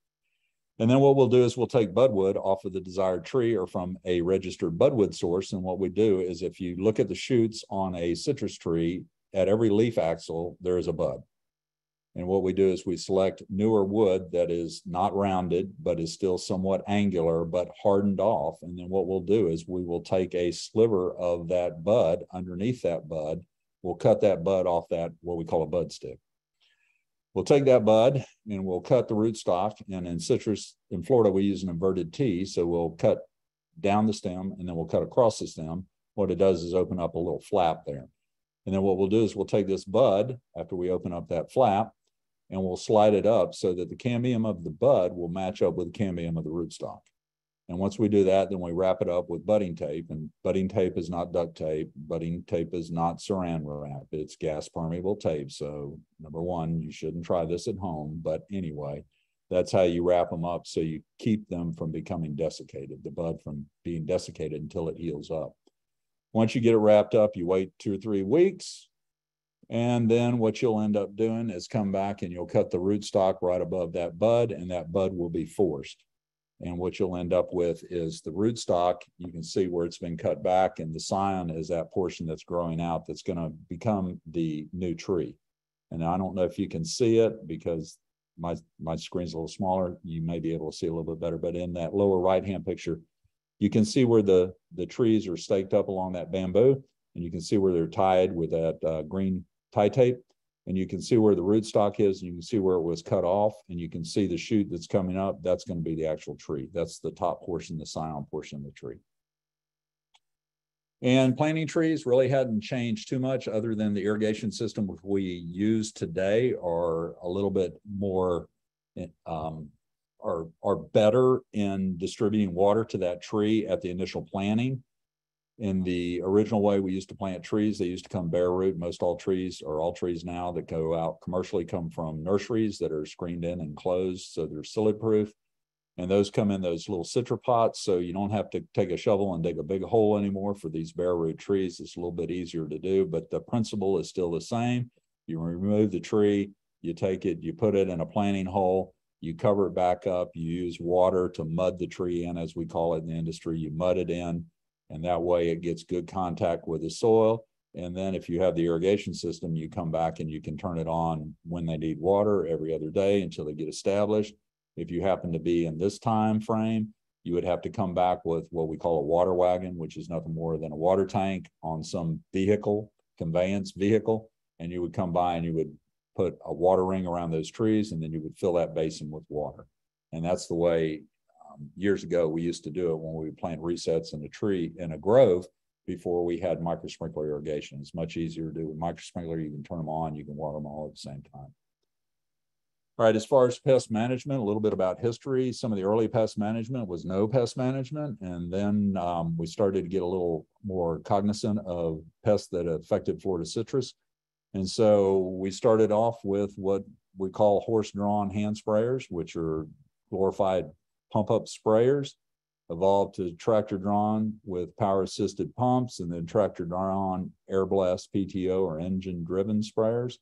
And then what we'll do is we'll take budwood off of the desired tree or from a registered budwood source. And what we do is, if you look at the shoots on a citrus tree, at every leaf axil, there is a bud. And what we do is we select newer wood that is not rounded, but is still somewhat angular, but hardened off. And then what we'll do is we will take a sliver of that bud underneath that bud. We'll cut that bud off that, what we call a bud stick. We'll take that bud and we'll cut the rootstock. And in citrus, in Florida, we use an inverted T. So we'll cut down the stem and then we'll cut across the stem. What it does is open up a little flap there. And then what we'll do is we'll take this bud after we open up that flap and we'll slide it up so that the cambium of the bud will match up with the cambium of the rootstock. And once we do that, then we wrap it up with budding tape. And budding tape is not duct tape. Budding tape is not saran wrap. It's gas permeable tape. So number one, you shouldn't try this at home. But anyway, that's how you wrap them up, so you keep them from becoming desiccated, the bud from being desiccated until it heals up. Once you get it wrapped up, you wait 2 or 3 weeks. And then what you'll end up doing is come back and you'll cut the rootstock right above that bud, and that bud will be forced. And what you'll end up with is the rootstock. You can see where it's been cut back, and the scion is that portion that's growing out that's going to become the new tree. And I don't know if you can see it because my screen's a little smaller. You may be able to see a little bit better, but in that lower right-hand picture, you can see where the trees are staked up along that bamboo, and you can see where they're tied with that green tie tape. And you can see where the rootstock is, and you can see where it was cut off, and you can see the shoot that's coming up. That's going to be the actual tree. That's the top portion, the scion portion of the tree. And planting trees really hadn't changed too much, other than the irrigation system we use today are a little bit more, are better in distributing water to that tree at the initial planting. In the original way we used to plant trees, they used to come bare root. Most all trees, or all trees now that go out commercially, come from nurseries that are screened in and closed, so they're psyllid proof. And those come in those little citropots, so you don't have to take a shovel and dig a big hole anymore for these bare root trees. It's a little bit easier to do, but the principle is still the same. You remove the tree, you take it, you put it in a planting hole, you cover it back up, you use water to mud the tree in, as we call it in the industry. You mud it in, and that way it gets good contact with the soil. And then if you have the irrigation system, you come back and you can turn it on when they need water every other day until they get established. If you happen to be in this time frame, you would have to come back with what we call a water wagon, which is nothing more than a water tank on some vehicle, conveyance vehicle. And you would come by and you would put a water ring around those trees, and then you would fill that basin with water. And that's the way years ago we used to do it when we would plant resets in a tree in a grove before we had micro sprinkler irrigation. It's much easier to do with micro sprinkler. You can turn them on, you can water them all at the same time. All right, as far as pest management, a little bit about history. Some of the early pest management was no pest management. And then we started to get a little more cognizant of pests that affected Florida citrus. And so we started off with what we call horse-drawn hand sprayers, which are glorified pump-up sprayers, evolved to tractor-drawn with power-assisted pumps, and then tractor-drawn air blast PTO or engine-driven sprayers.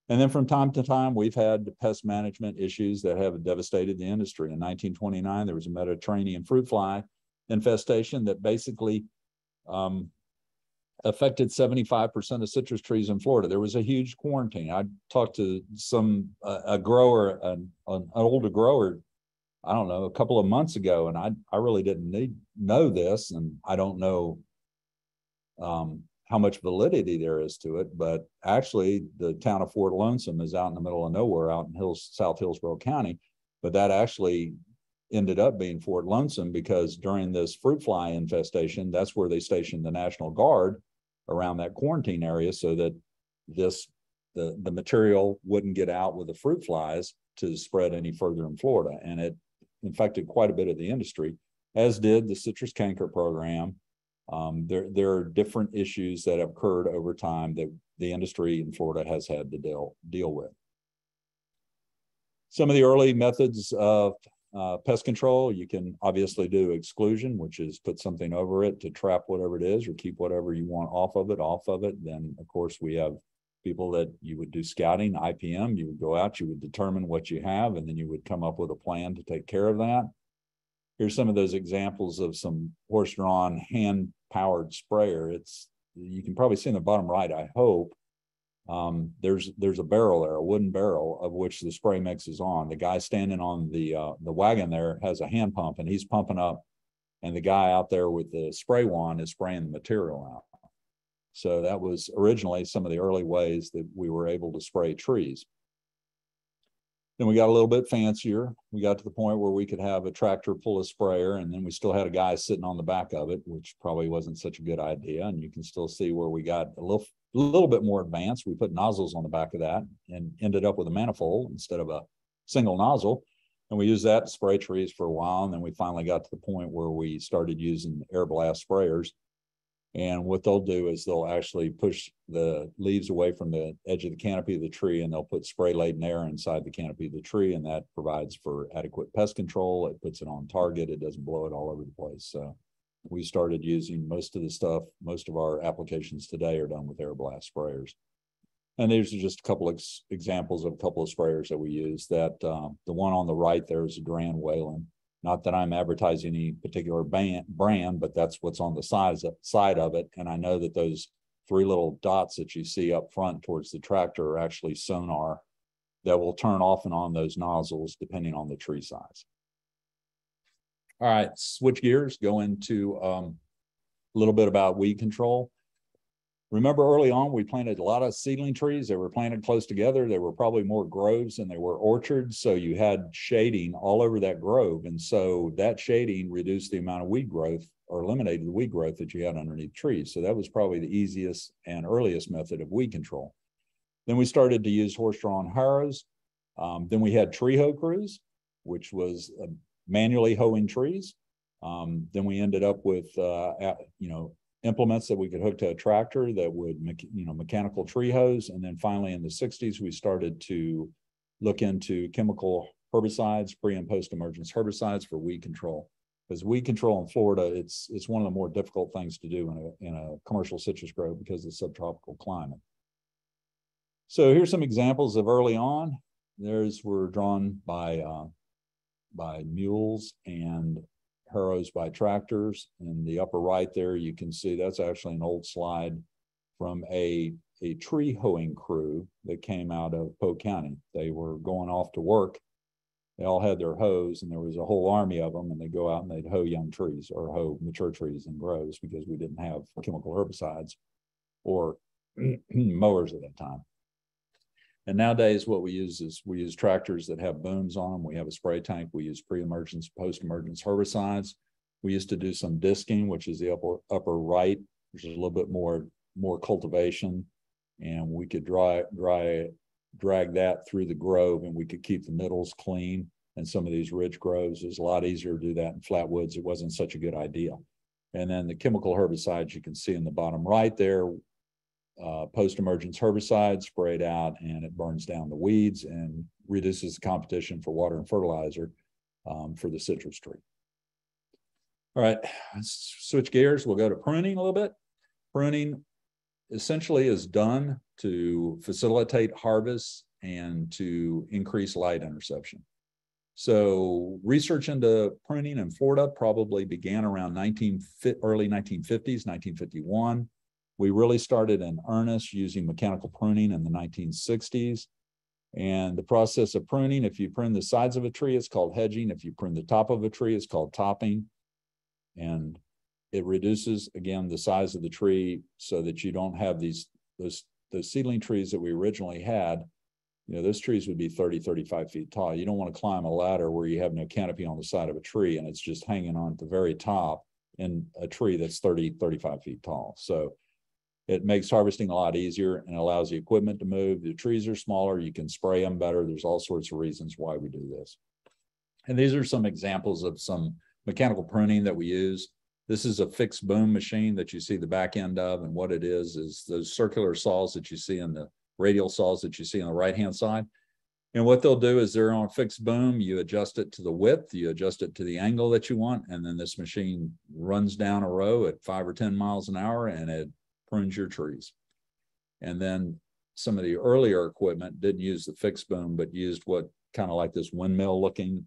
And then from time to time, we've had pest management issues that have devastated the industry. In 1929, there was a Mediterranean fruit fly infestation that basically affected 75% of citrus trees in Florida. There was a huge quarantine. I talked to a grower, an older grower, I don't know, a couple of months ago, and I really didn't know this, and I don't know how much validity there is to it, but actually the town of Fort Lonesome is out in the middle of nowhere out in South Hillsborough County, but that actually ended up being Fort Lonesome because during this fruit fly infestation, that's where they stationed the National Guard around that quarantine area so that the material wouldn't get out with the fruit flies to spread any further in Florida. And it infected quite a bit of the industry, as did the citrus canker program. There are different issues that have occurred over time that the industry in Florida has had to deal with. Some of the early methods of pest control, you can obviously do exclusion, which is put something over it to trap whatever it is or keep whatever you want off of it. Then, of course, we have people that you would do scouting, IPM. You would go out, you would determine what you have, and then you would come up with a plan to take care of that. Here's some of those examples of some horse-drawn hand-powered sprayer. You can probably see in the bottom right, I hope, there's a barrel there, a wooden barrel of which the spray mix is on. The guy standing on the wagon there has a hand pump, and he's pumping up, and the guy out there with the spray wand is spraying the material out. So that was originally some of the early ways that we were able to spray trees. Then we got a little bit fancier. We got to the point where we could have a tractor pull a sprayer, and then we still had a guy sitting on the back of it, which probably wasn't such a good idea. And you can still see where we got a little bit more advanced. We put nozzles on the back of that and ended up with a manifold instead of a single nozzle. And we used that to spray trees for a while. And then we finally got to the point where we started using air blast sprayers. And what they'll do is they'll actually push the leaves away from the edge of the canopy of the tree, and they'll put spray-laden air inside the canopy of the tree, and that provides for adequate pest control. It puts it on target. It doesn't blow it all over the place. So we started using most of our applications today are done with air blast sprayers. And these are just a couple of examples of a couple of sprayers that we use. That the one on the right there is a Grand Whalen. Not that I'm advertising any particular brand, but that's what's on the side of it. And I know that those three little dots that you see up front towards the tractor are actually sonar that will turn off and on those nozzles depending on the tree size. All right, switch gears, go into a little bit about weed control. Remember early on, we planted a lot of seedling trees. They were planted close together. They were probably more groves than they were orchards. So you had shading all over that grove. And so that shading reduced the amount of weed growth or eliminated the weed growth that you had underneath trees. So that was probably the easiest and earliest method of weed control. Then we started to use horse-drawn harrows. Then we had tree hoe crews, which was manually hoeing trees. Then we ended up with, implements that we could hook to a tractor that would, mechanical tree hose. And then finally in the 60s, we started to look into chemical herbicides, pre and post-emergence herbicides for weed control. Because weed control in Florida, it's one of the more difficult things to do in a commercial citrus grove because of the subtropical climate. So here's some examples of early on. Theirs were drawn by mules and harrows by tractors. In the upper right there, you can see that's actually an old slide from a tree hoeing crew that came out of Polk County. They were going off to work. They all had their hoes, and there was a whole army of them, and they'd go out and they'd hoe young trees or hoe mature trees in groves because we didn't have chemical herbicides or mowers at that time. And nowadays what we use is we use tractors that have booms on them. We have a spray tank. We use pre-emergence, post-emergence herbicides. We used to do some disking, which is the upper right, which is a little bit more cultivation. And we could drag that through the grove, and we could keep the middles clean. And some of these ridge groves, it was a lot easier to do that in flat woods. It wasn't such a good idea. And then the chemical herbicides you can see in the bottom right there, post-emergence herbicide sprayed out, and it burns down the weeds and reduces the competition for water and fertilizer for the citrus tree. All right, let's switch gears. We'll go to pruning a little bit. Pruning essentially is done to facilitate harvest and to increase light interception. So research into pruning in Florida probably began around early 1950s, 1951. We really started in earnest using mechanical pruning in the 1960s. And the process of pruning, if you prune the sides of a tree, it's called hedging. If you prune the top of a tree, it's called topping. And it reduces, again, the size of the tree so that you don't have those seedling trees that we originally had. You know, those trees would be 30, 35 feet tall. You don't want to climb a ladder where you have no canopy on the side of a tree and it's just hanging on at the very top in a tree that's 30, 35 feet tall. So it makes harvesting a lot easier and allows the equipment to move. The trees are smaller. You can spray them better. There's all sorts of reasons why we do this. And these are some examples of some mechanical pruning that we use. This is a fixed boom machine that you see the back end of. And what it is those circular saws that you see in the radial saws that you see on the right-hand side. And what they'll do is they're on a fixed boom. You adjust it to the width, you adjust it to the angle that you want. And then this machine runs down a row at 5 or 10 miles an hour and it prunes your trees. And then some of the earlier equipment didn't use the fixed boom, but used what kind of like this windmill looking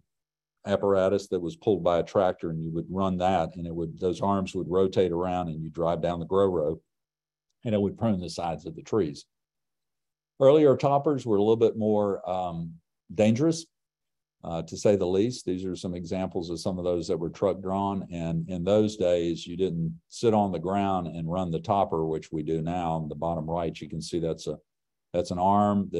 apparatus that was pulled by a tractor, and you would run that and those arms would rotate around and you drive down the grow row and it would prune the sides of the trees. Earlier toppers were a little bit more dangerous, to say the least. These are some examples of some of those that were truck drawn. And in those days, you didn't sit on the ground and run the topper, which we do now. On the bottom right, you can see that's an arm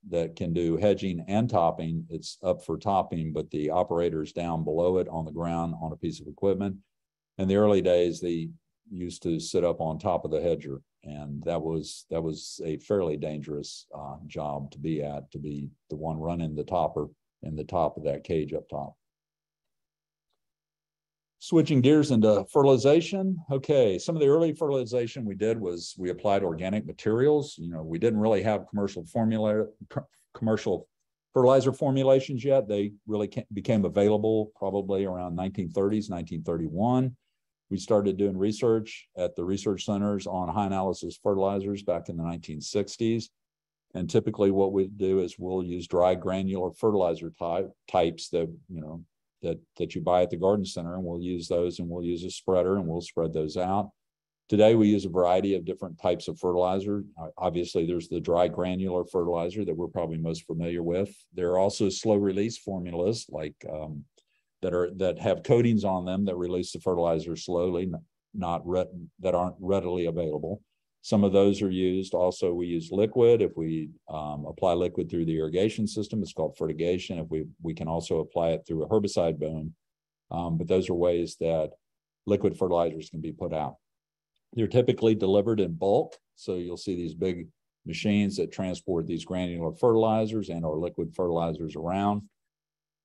that can do hedging and topping. It's up for topping, but the operator's down below it on the ground on a piece of equipment. In the early days, they used to sit up on top of the hedger. And that was a fairly dangerous job to be the one running the topper in the top of that cage up top. Switching gears into fertilization. Okay, some of the early fertilization we did was we applied organic materials. You know, we didn't really have commercial fertilizer formulations yet. They really became available probably around 1930s, 1931. We started doing research at the research centers on high analysis fertilizers back in the 1960s. And typically what we do is we'll use dry granular fertilizer types that, you know, that you buy at the garden center, and we'll use those, and we'll use a spreader and we'll spread those out. Today we use a variety of different types of fertilizer. Obviously there's the dry granular fertilizer that we're probably most familiar with. There are also slow release formulas like that have coatings on them that release the fertilizer slowly, that aren't readily available. Some of those are used. Also, we use liquid. If we apply liquid through the irrigation system, it's called fertigation. If we can also apply it through a herbicide boom. But those are ways that liquid fertilizers can be put out. They're typically delivered in bulk. So you'll see these big machines that transport these granular fertilizers and or liquid fertilizers around.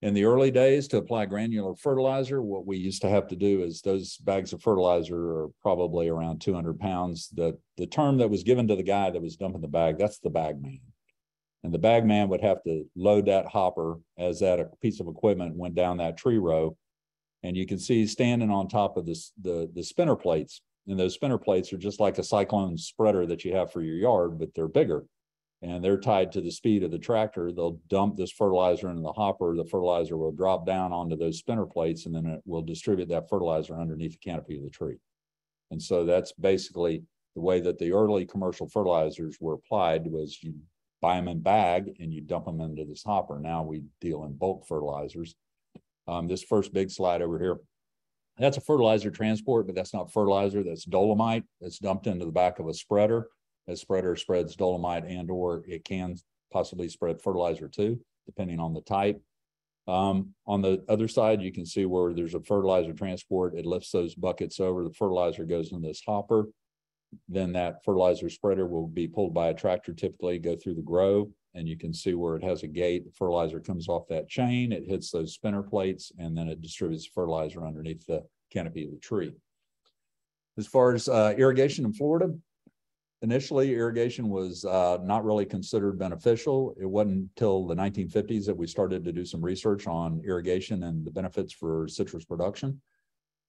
In the early days, to apply granular fertilizer, what we used to have to do is those bags of fertilizer are probably around 200 pounds. The term that was given to the guy that was dumping the bag, that's the bag man. And the bagman would have to load that hopper as that piece of equipment went down that tree row. And you can see standing on top of this, the spinner plates. And those spinner plates are just like a cyclone spreader that you have for your yard, but they're bigger. And they're tied to the speed of the tractor. They'll dump this fertilizer into the hopper. The fertilizer will drop down onto those spinner plates, and then it will distribute that fertilizer underneath the canopy of the tree. And so that's basically the way that the early commercial fertilizers were applied, was you buy them in bag and you dump them into this hopper. Now we deal in bulk fertilizers. This first big slide over here, that's a fertilizer transport, but that's not fertilizer. That's dolomite that's dumped into the back of a spreader. A spreader spreads dolomite, and or it can possibly spread fertilizer too, depending on the type. On the other side, you can see where there's a fertilizer transport. It lifts those buckets over. The fertilizer goes in this hopper. Then that fertilizer spreader will be pulled by a tractor, typically go through the grove, and you can see where it has a gate. The fertilizer comes off that chain. It hits those spinner plates, and then it distributes fertilizer underneath the canopy of the tree. As far as irrigation in Florida, initially, irrigation was not really considered beneficial. It wasn't until the 1950s that we started to do some research on irrigation and the benefits for citrus production.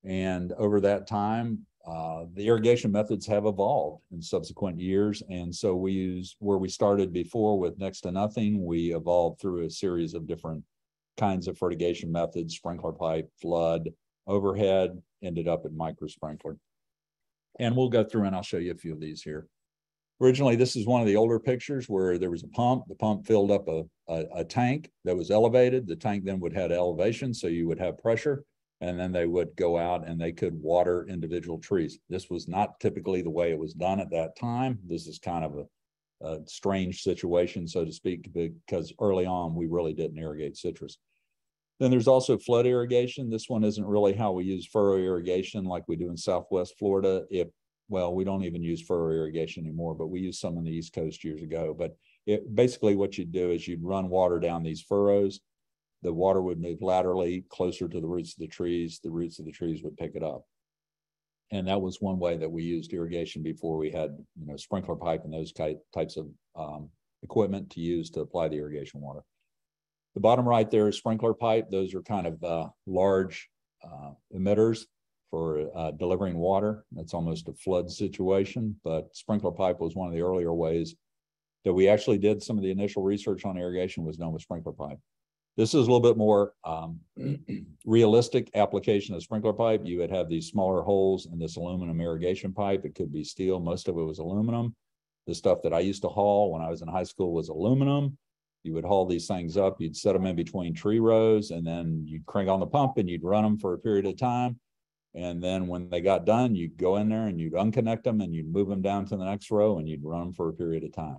And over that time, the irrigation methods have evolved in subsequent years. And so we use, where we started before with next to nothing, we evolved through a series of different kinds of fertigation methods: sprinkler pipe, flood, overhead, ended up at micro sprinkler. And we'll go through and I'll show you a few of these here. Originally, this is one of the older pictures where there was a pump. The pump filled up a tank that was elevated. The tank then would have elevation, so you would have pressure, and then they would go out and they could water individual trees. This was not typically the way it was done at that time. This is kind of a strange situation, so to speak, because early on we really didn't irrigate citrus. Then there's also flood irrigation. This one isn't really how we use furrow irrigation like we do in Southwest Florida. Well, we don't even use furrow irrigation anymore, but we used some on the East Coast years ago. But basically what you'd do is you'd run water down these furrows. The water would move laterally closer to the roots of the trees. The roots of the trees would pick it up. And that was one way that we used irrigation before we had, sprinkler pipe and those types of equipment to use to apply the irrigation water. The bottom right there is sprinkler pipe. Those are kind of large emitters for delivering water. That's almost a flood situation, but sprinkler pipe was one of the earlier ways that we actually did some of the initial research on irrigation, was done with sprinkler pipe. This is a little bit more realistic application of sprinkler pipe. You would have these smaller holes in this aluminum irrigation pipe. It could be steel. Most of it was aluminum. The stuff that I used to haul when I was in high school was aluminum. You would haul these things up. You'd set them in between tree rows, and then you'd crank on the pump and you'd run them for a period of time. And then when they got done, you'd go in there and you'd unconnect them and you'd move them down to the next row and you'd run them for a period of time.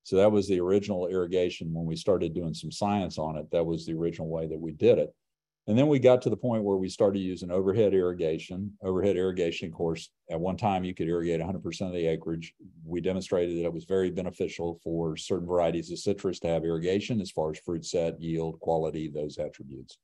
So that was the original irrigation. When we started doing some science on it, that was the original way that we did it. And then we got to the point where we started using overhead irrigation. Overhead irrigation, of course, at one time you could irrigate 100% of the acreage. We demonstrated that it was very beneficial for certain varieties of citrus to have irrigation as far as fruit set, yield, quality, those attributes.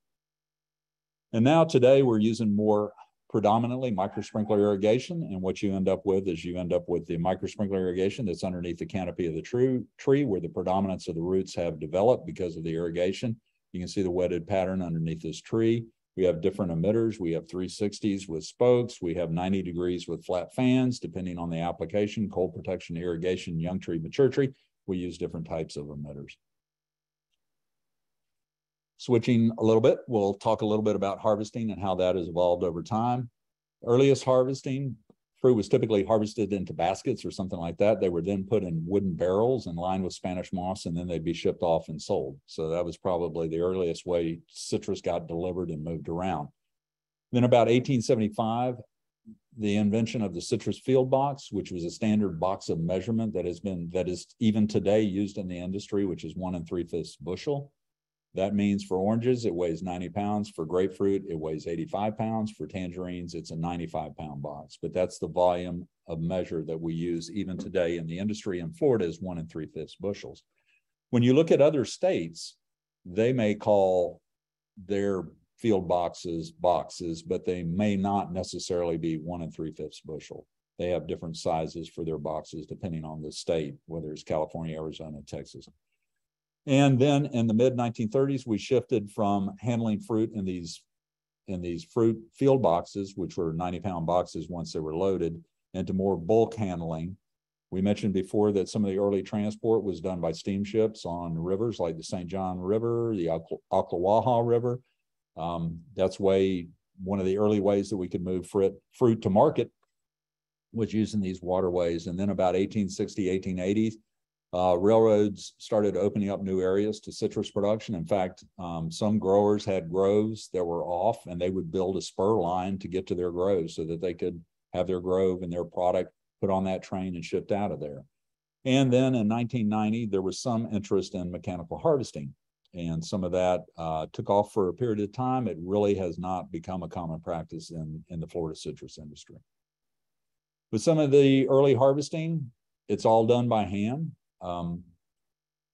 And now today we're using more predominantly micro sprinkler irrigation, and what you end up with is you end up with the micro sprinkler irrigation that's underneath the canopy of the tree where the predominance of the roots have developed because of the irrigation. You can see the wetted pattern underneath this tree. We have different emitters. We have 360s with spokes. We have 90 degrees with flat fans, depending on the application: cold protection, irrigation, young tree, mature tree. We use different types of emitters. Switching a little bit, we'll talk a little bit about harvesting and how that has evolved over time. Earliest harvesting, fruit was typically harvested into baskets or something like that. They were then put in wooden barrels and lined with Spanish moss, and then they'd be shipped off and sold. So that was probably the earliest way citrus got delivered and moved around. Then about 1875, the invention of the citrus field box, which was a standard box of measurement that is even today used in the industry, which is 1 3/5 bushel. That means for oranges, it weighs 90 pounds. For grapefruit, it weighs 85 pounds. For tangerines, it's a 95-pound box. But that's the volume of measure that we use even today in the industry. In Florida is 1 3/5 bushels. When you look at other states, they may call their field boxes, but they may not necessarily be 1 3/5 bushel. They have different sizes for their boxes depending on the state, whether it's California, Arizona, Texas. And then in the mid 1930s, we shifted from handling fruit in these fruit field boxes, which were 90-pound boxes once they were loaded, into more bulk handling. We mentioned before that some of the early transport was done by steamships on rivers like the St. John River, the Ocklawaha River. That's one of the early ways that we could move fruit to market was using these waterways. And then about 1860, 1880s, railroads started opening up new areas to citrus production. In fact, some growers had groves that were off, and they would build a spur line to get to their groves so that they could have their grove and their product put on that train and shipped out of there. And then in 1990, there was some interest in mechanical harvesting. And some of that took off for a period of time. It really has not become a common practice in the Florida citrus industry. With some of the early harvesting, it's all done by hand.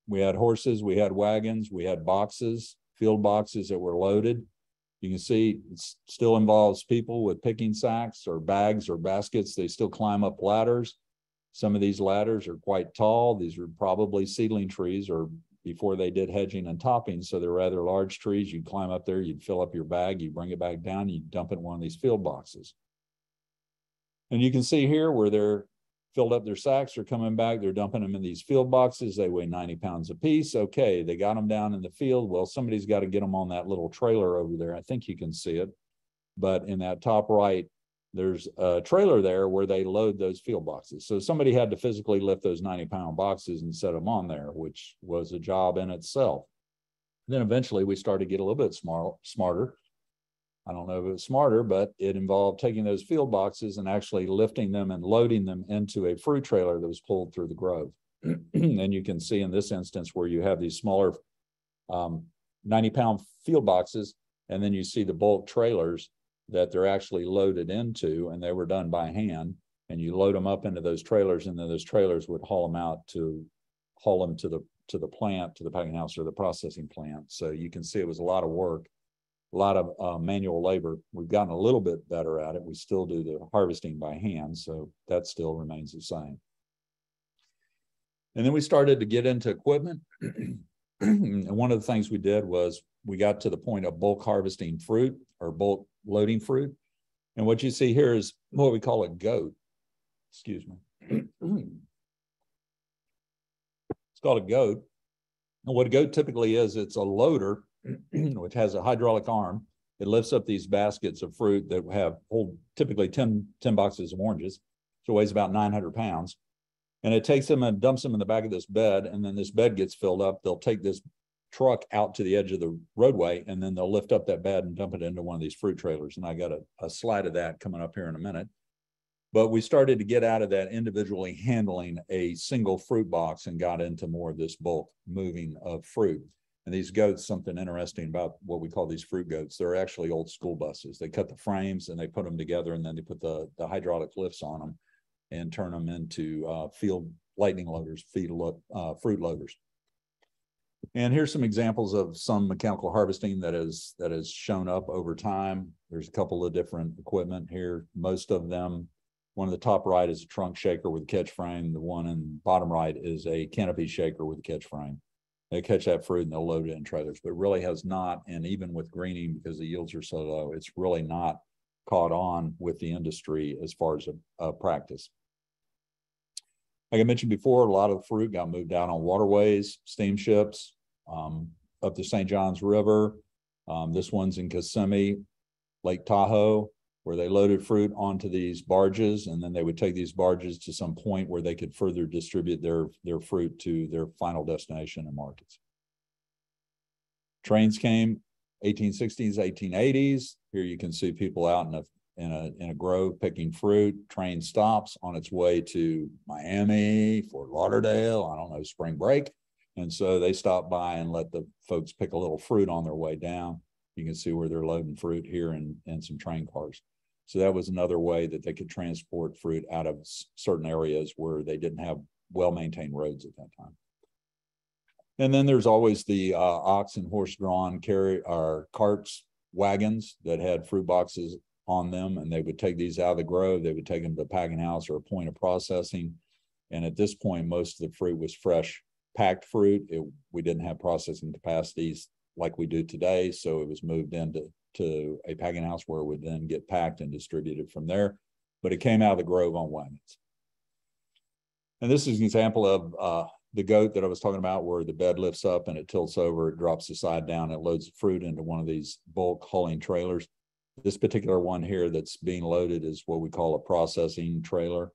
We had horses, we had wagons, we had boxes, field boxes that were loaded. You can see it still involves people with picking sacks or bags or baskets. They still climb up ladders. Some of these ladders are quite tall. These are probably seedling trees, or before they did hedging and topping. So they're rather large trees. You'd climb up there, you'd fill up your bag, you bring it back down, you dump it in one of these field boxes. And you can see here where they're filled up their sacks, they're coming back, they're dumping them in these field boxes. They weigh 90 pounds a piece. Okay, they got them down in the field. Well, somebody's got to get them on that little trailer over there. I think you can see it. But in that top right, there's a trailer there where they load those field boxes. So somebody had to physically lift those 90-pound boxes and set them on there, which was a job in itself. Then eventually we started to get a little bit smarter. I don't know if it was smarter, but it involved taking those field boxes and actually lifting them and loading them into a fruit trailer that was pulled through the grove. And you can see in this instance where you have these smaller 90-pound field boxes, and then you see the bulk trailers that they're actually loaded into, and they were done by hand. And you load them up into those trailers, and then those trailers would haul them to the plant, to the packing house or the processing plant. So you can see it was a lot of work. A lot of manual labor. We've gotten a little bit better at it. We still do the harvesting by hand, so that still remains the same. And then we started to get into equipment. And one of the things we did was we got to the point of bulk harvesting fruit, or bulk loading fruit. And what you see here is what we call a goat. Excuse me. It's called a goat. And what a goat typically is, it's a loader which has a hydraulic arm. It lifts up these baskets of fruit that hold typically 10 boxes of oranges. So it weighs about 900 pounds. And it takes them and dumps them in the back of this bed. And then this bed gets filled up. They'll take this truck out to the edge of the roadway, and then they'll lift up that bed and dump it into one of these fruit trailers. And I got a slide of that coming up here in a minute. But we started to get out of that individually handling a single fruit box and got into more of this bulk moving of fruit. And these goats, something interesting about what we call these fruit goats, they're actually old school buses. They cut the frames and they put them together, and then they put the hydraulic lifts on them and turn them into field lightning loaders, fruit loaders. And here's some examples of some mechanical harvesting that has shown up over time. There's a couple of different equipment here. Most of them, one of the top right is a trunk shaker with a catch frame. The one in the bottom right is a canopy shaker with a catch frame. They catch that fruit and they'll load it in trailers, but it really has not, and even with greening, because the yields are so low, it's really not caught on with the industry as far as a practice. Like I mentioned before, a lot of the fruit got moved out on waterways, steamships, up the St. John's River. This one's in Kissimmee, Lake Tahoe, where they loaded fruit onto these barges, and then they would take these barges to some point where they could further distribute their fruit to their final destination and markets. Trains came 1860s, 1880s. Here you can see people out in a grove picking fruit. Train stops on its way to Miami, Fort Lauderdale, I don't know, spring break. And so they stop by and let the folks pick a little fruit on their way down. You can see where they're loading fruit here in some train cars. So that was another way that they could transport fruit out of certain areas where they didn't have well-maintained roads at that time. And then there's always the ox and horse-drawn carts, wagons that had fruit boxes on them, and they would take these out of the grove. They would take them to the packing house or a point of processing. And at this point, most of the fruit was fresh packed fruit. We didn't have processing capacities like we do today, so it was moved into a packing house where it would then get packed and distributed from there. But it came out of the grove on wagons. And this is an example of the goat that I was talking about, where the bed lifts up and it tilts over, it drops the side down, it loads the fruit into one of these bulk hauling trailers. This particular one here that's being loaded is what we call a processing trailer.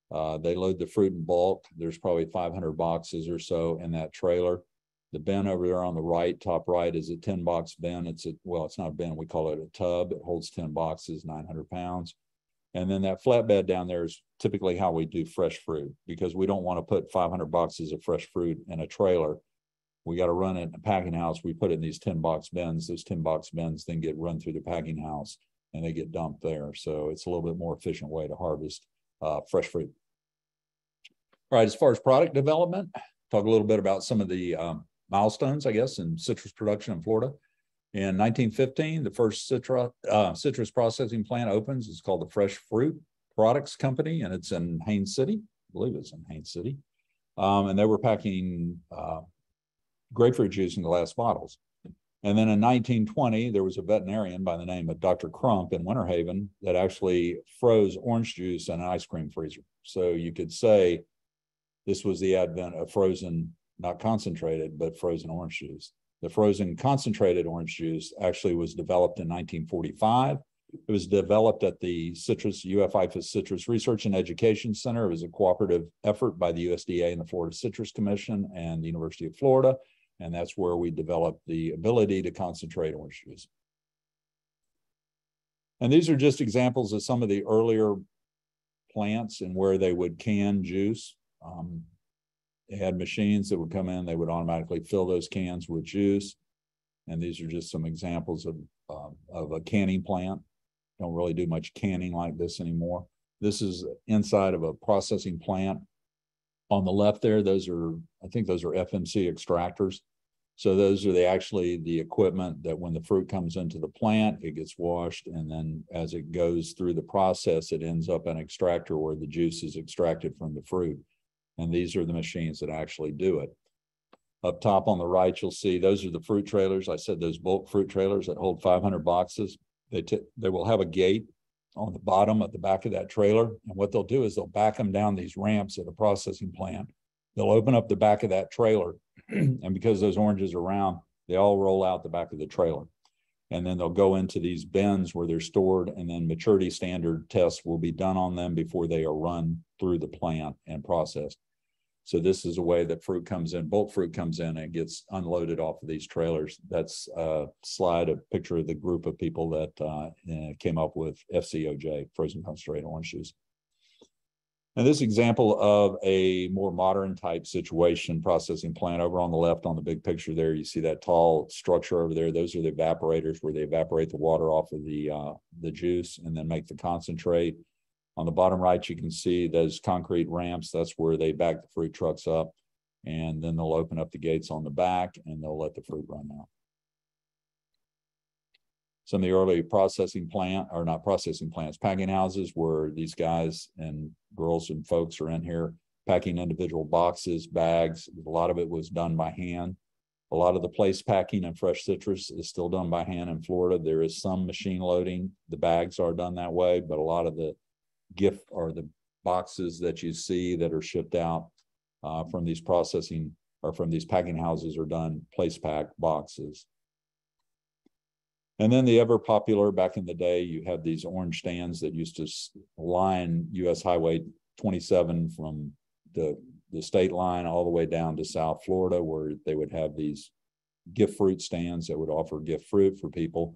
They load the fruit in bulk. There's probably 500 boxes or so in that trailer. The bin over there on the right, top right, is a 10-box bin. It's not a bin, we call it a tub. It holds 10 boxes, 900 pounds. And then that flatbed down there is typically how we do fresh fruit, because we don't want to put 500 boxes of fresh fruit in a trailer. We got to run it in a packing house. We put it in these 10-box bins. Those 10-box bins then get run through the packing house and they get dumped there. So it's a little bit more efficient way to harvest fresh fruit. All right, as far as product development, talk a little bit about some of the milestones, I guess, in citrus production in Florida. In 1915, the first citrus processing plant opens. It's called the Fresh Fruit Products Company, and it's in Haines City. I believe it's in Haines City. And they were packing grapefruit juice in glass bottles. And then in 1920, there was a veterinarian by the name of Dr. Crump in Winter Haven that actually froze orange juice in an ice cream freezer. So you could say this was the advent of frozen, not concentrated, but frozen orange juice. The frozen concentrated orange juice actually was developed in 1945. It was developed at the IFAS Citrus Research and Education Center. It was a cooperative effort by the USDA and the Florida Citrus Commission and the University of Florida. And that's where we developed the ability to concentrate orange juice. And these are just examples of some of the earlier plants and where they would can juice. They had machines that would come in, they would automatically fill those cans with juice. And these are just some examples of a canning plant. Don't really do much canning like this anymore. This is inside of a processing plant. On the left there, I think those are FMC extractors. So those are actually the equipment that when the fruit comes into the plant, it gets washed. And then as it goes through the process, it ends up in an extractor where the juice is extracted from the fruit. And these are the machines that actually do it. Up top on the right, you'll see those are the fruit trailers. I said those bulk fruit trailers that hold 500 boxes. They will have a gate on the bottom of the back of that trailer. And what they'll do is they'll back them down these ramps at a processing plant. They'll open up the back of that trailer. And because those oranges are round, they all roll out the back of the trailer. And then they'll go into these bins where they're stored, and then maturity standard tests will be done on them before they are run through the plant and processed. So this is a way that fruit comes in, bulk fruit comes in and gets unloaded off of these trailers. That's a picture of the group of people that came up with FCOJ, frozen concentrated orange juice. And this example of a more modern type situation, processing plant over on the left on the big picture there, you see that tall structure over there. Those are the evaporators where they evaporate the water off of the juice and then make the concentrate. On the bottom right, you can see those concrete ramps. That's where they back the fruit trucks up, and then they'll open up the gates on the back and they'll let the fruit run out. Some of the early processing plant, or not processing plants, packing houses where these guys and girls and folks are in here packing individual boxes, bags. A lot of it was done by hand. A lot of the place packing and fresh citrus is still done by hand in Florida. There is some machine loading. The bags are done that way, but a lot of the gift or the boxes that you see that are shipped out from these processing or from these packing houses are done place pack boxes. And then the ever popular back in the day, you had these orange stands that used to line US Highway 27 from the state line all the way down to South Florida, where they would have these gift fruit stands that would offer gift fruit for people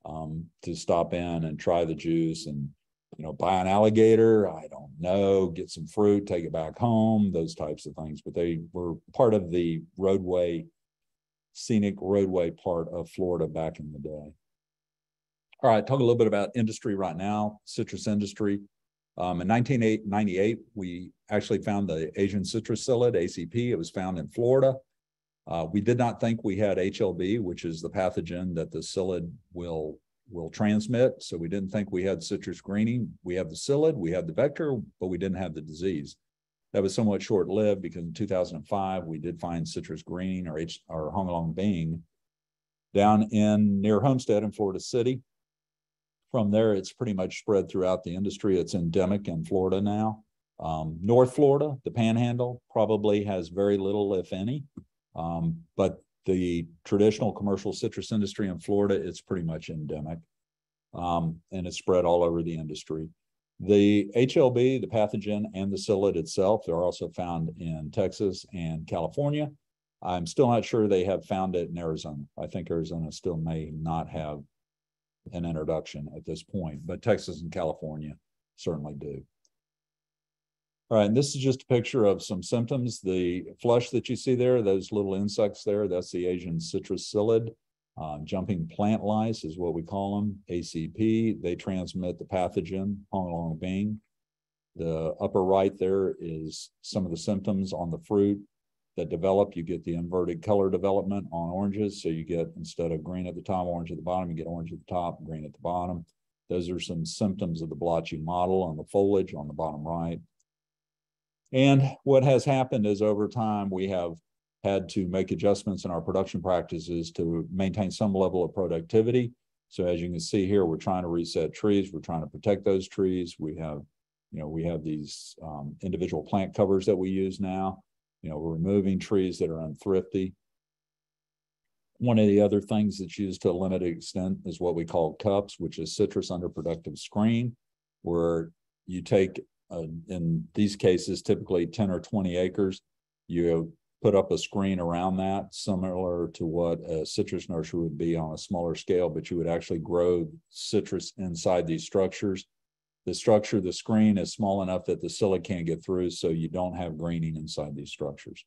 to stop in and try the juice and, you know, buy an alligator, I don't know, get some fruit, take it back home, those types of things. But they were part of the roadway, scenic roadway part of Florida back in the day. All right, talk a little bit about industry right now, citrus industry. In 1998, we actually found the Asian citrus psyllid, ACP. It was found in Florida. We did not think we had HLB, which is the pathogen that the psyllid will transmit. So we didn't think we had citrus greening. We have the psyllid, we have the vector, but we didn't have the disease. That was somewhat short-lived because in 2005, we did find citrus green or Hong Long Bing down in near Homestead in Florida City. From there, it's pretty much spread throughout the industry. It's endemic in Florida now. North Florida, the Panhandle, probably has very little, if any. But the traditional commercial citrus industry in Florida, it's pretty much endemic. And it's spread all over the industry. The HLB, the pathogen, and the psyllid itself are also found in Texas and California. I'm still not sure they have found it in Arizona. I think Arizona still may not have an introduction at this point, but Texas and California certainly do. All right, and this is just a picture of some symptoms. The flush that you see there, those little insects there, that's the Asian citrus psyllid. Jumping plant lice is what we call them, ACP. They transmit the pathogen, Hong Long Bing. The upper right there is some of the symptoms on the fruit that develop. You get the inverted color development on oranges. So you get, instead of green at the top, orange at the bottom, you get orange at the top, green at the bottom. Those are some symptoms of the blotchy mottle on the foliage on the bottom right. And what has happened is over time, we have had to make adjustments in our production practices to maintain some level of productivity. So as you can see here, we're trying to reset trees. We're trying to protect those trees. We have, we have these individual plant covers that we use now. We're removing trees that are unthrifty. One of the other things that's used to a limited extent is what we call cups, which is citrus underproductive screen, where you take, in these cases, typically 10 or 20 acres, you put up a screen around that, similar to what a citrus nursery would be on a smaller scale, but you would actually grow citrus inside these structures. The structure, the screen is small enough that the psyllid can't get through, so you don't have greening inside these structures.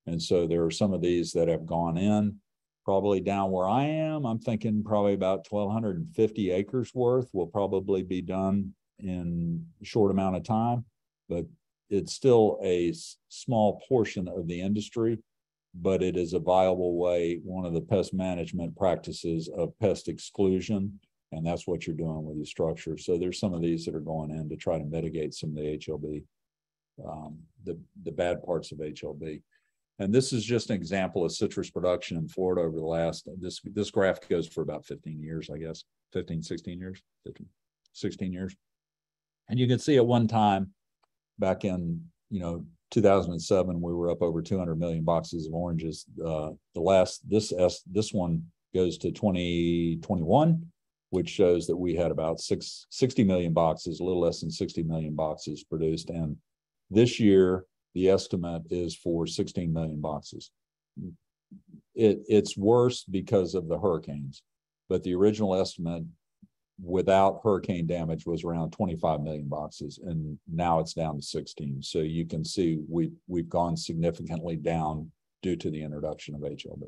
And so there are some of these that have gone in, probably down where I am. I'm thinking probably about 1,250 acres worth will probably be done in a short amount of time, but it's still a small portion of the industry, but it is a viable way, one of the pest management practices of pest exclusion, and that's what you're doing with these structures. So there's some of these that are going in to try to mitigate some of the HLB, the bad parts of HLB. And this is just an example of citrus production in Florida over the last, this graph goes for about 15 years, I guess, 15, 16 years, 15, 16 years. And you can see at one time, back in 2007, we were up over 200 million boxes of oranges. This one goes to 2021, which shows that we had about 60 million boxes, a little less than 60 million boxes produced. And this year, the estimate is for 16 million boxes. It's worse because of the hurricanes, but the original estimate without hurricane damage was around 25 million boxes, and now it's down to 16. So you can see we've gone significantly down due to the introduction of HLB.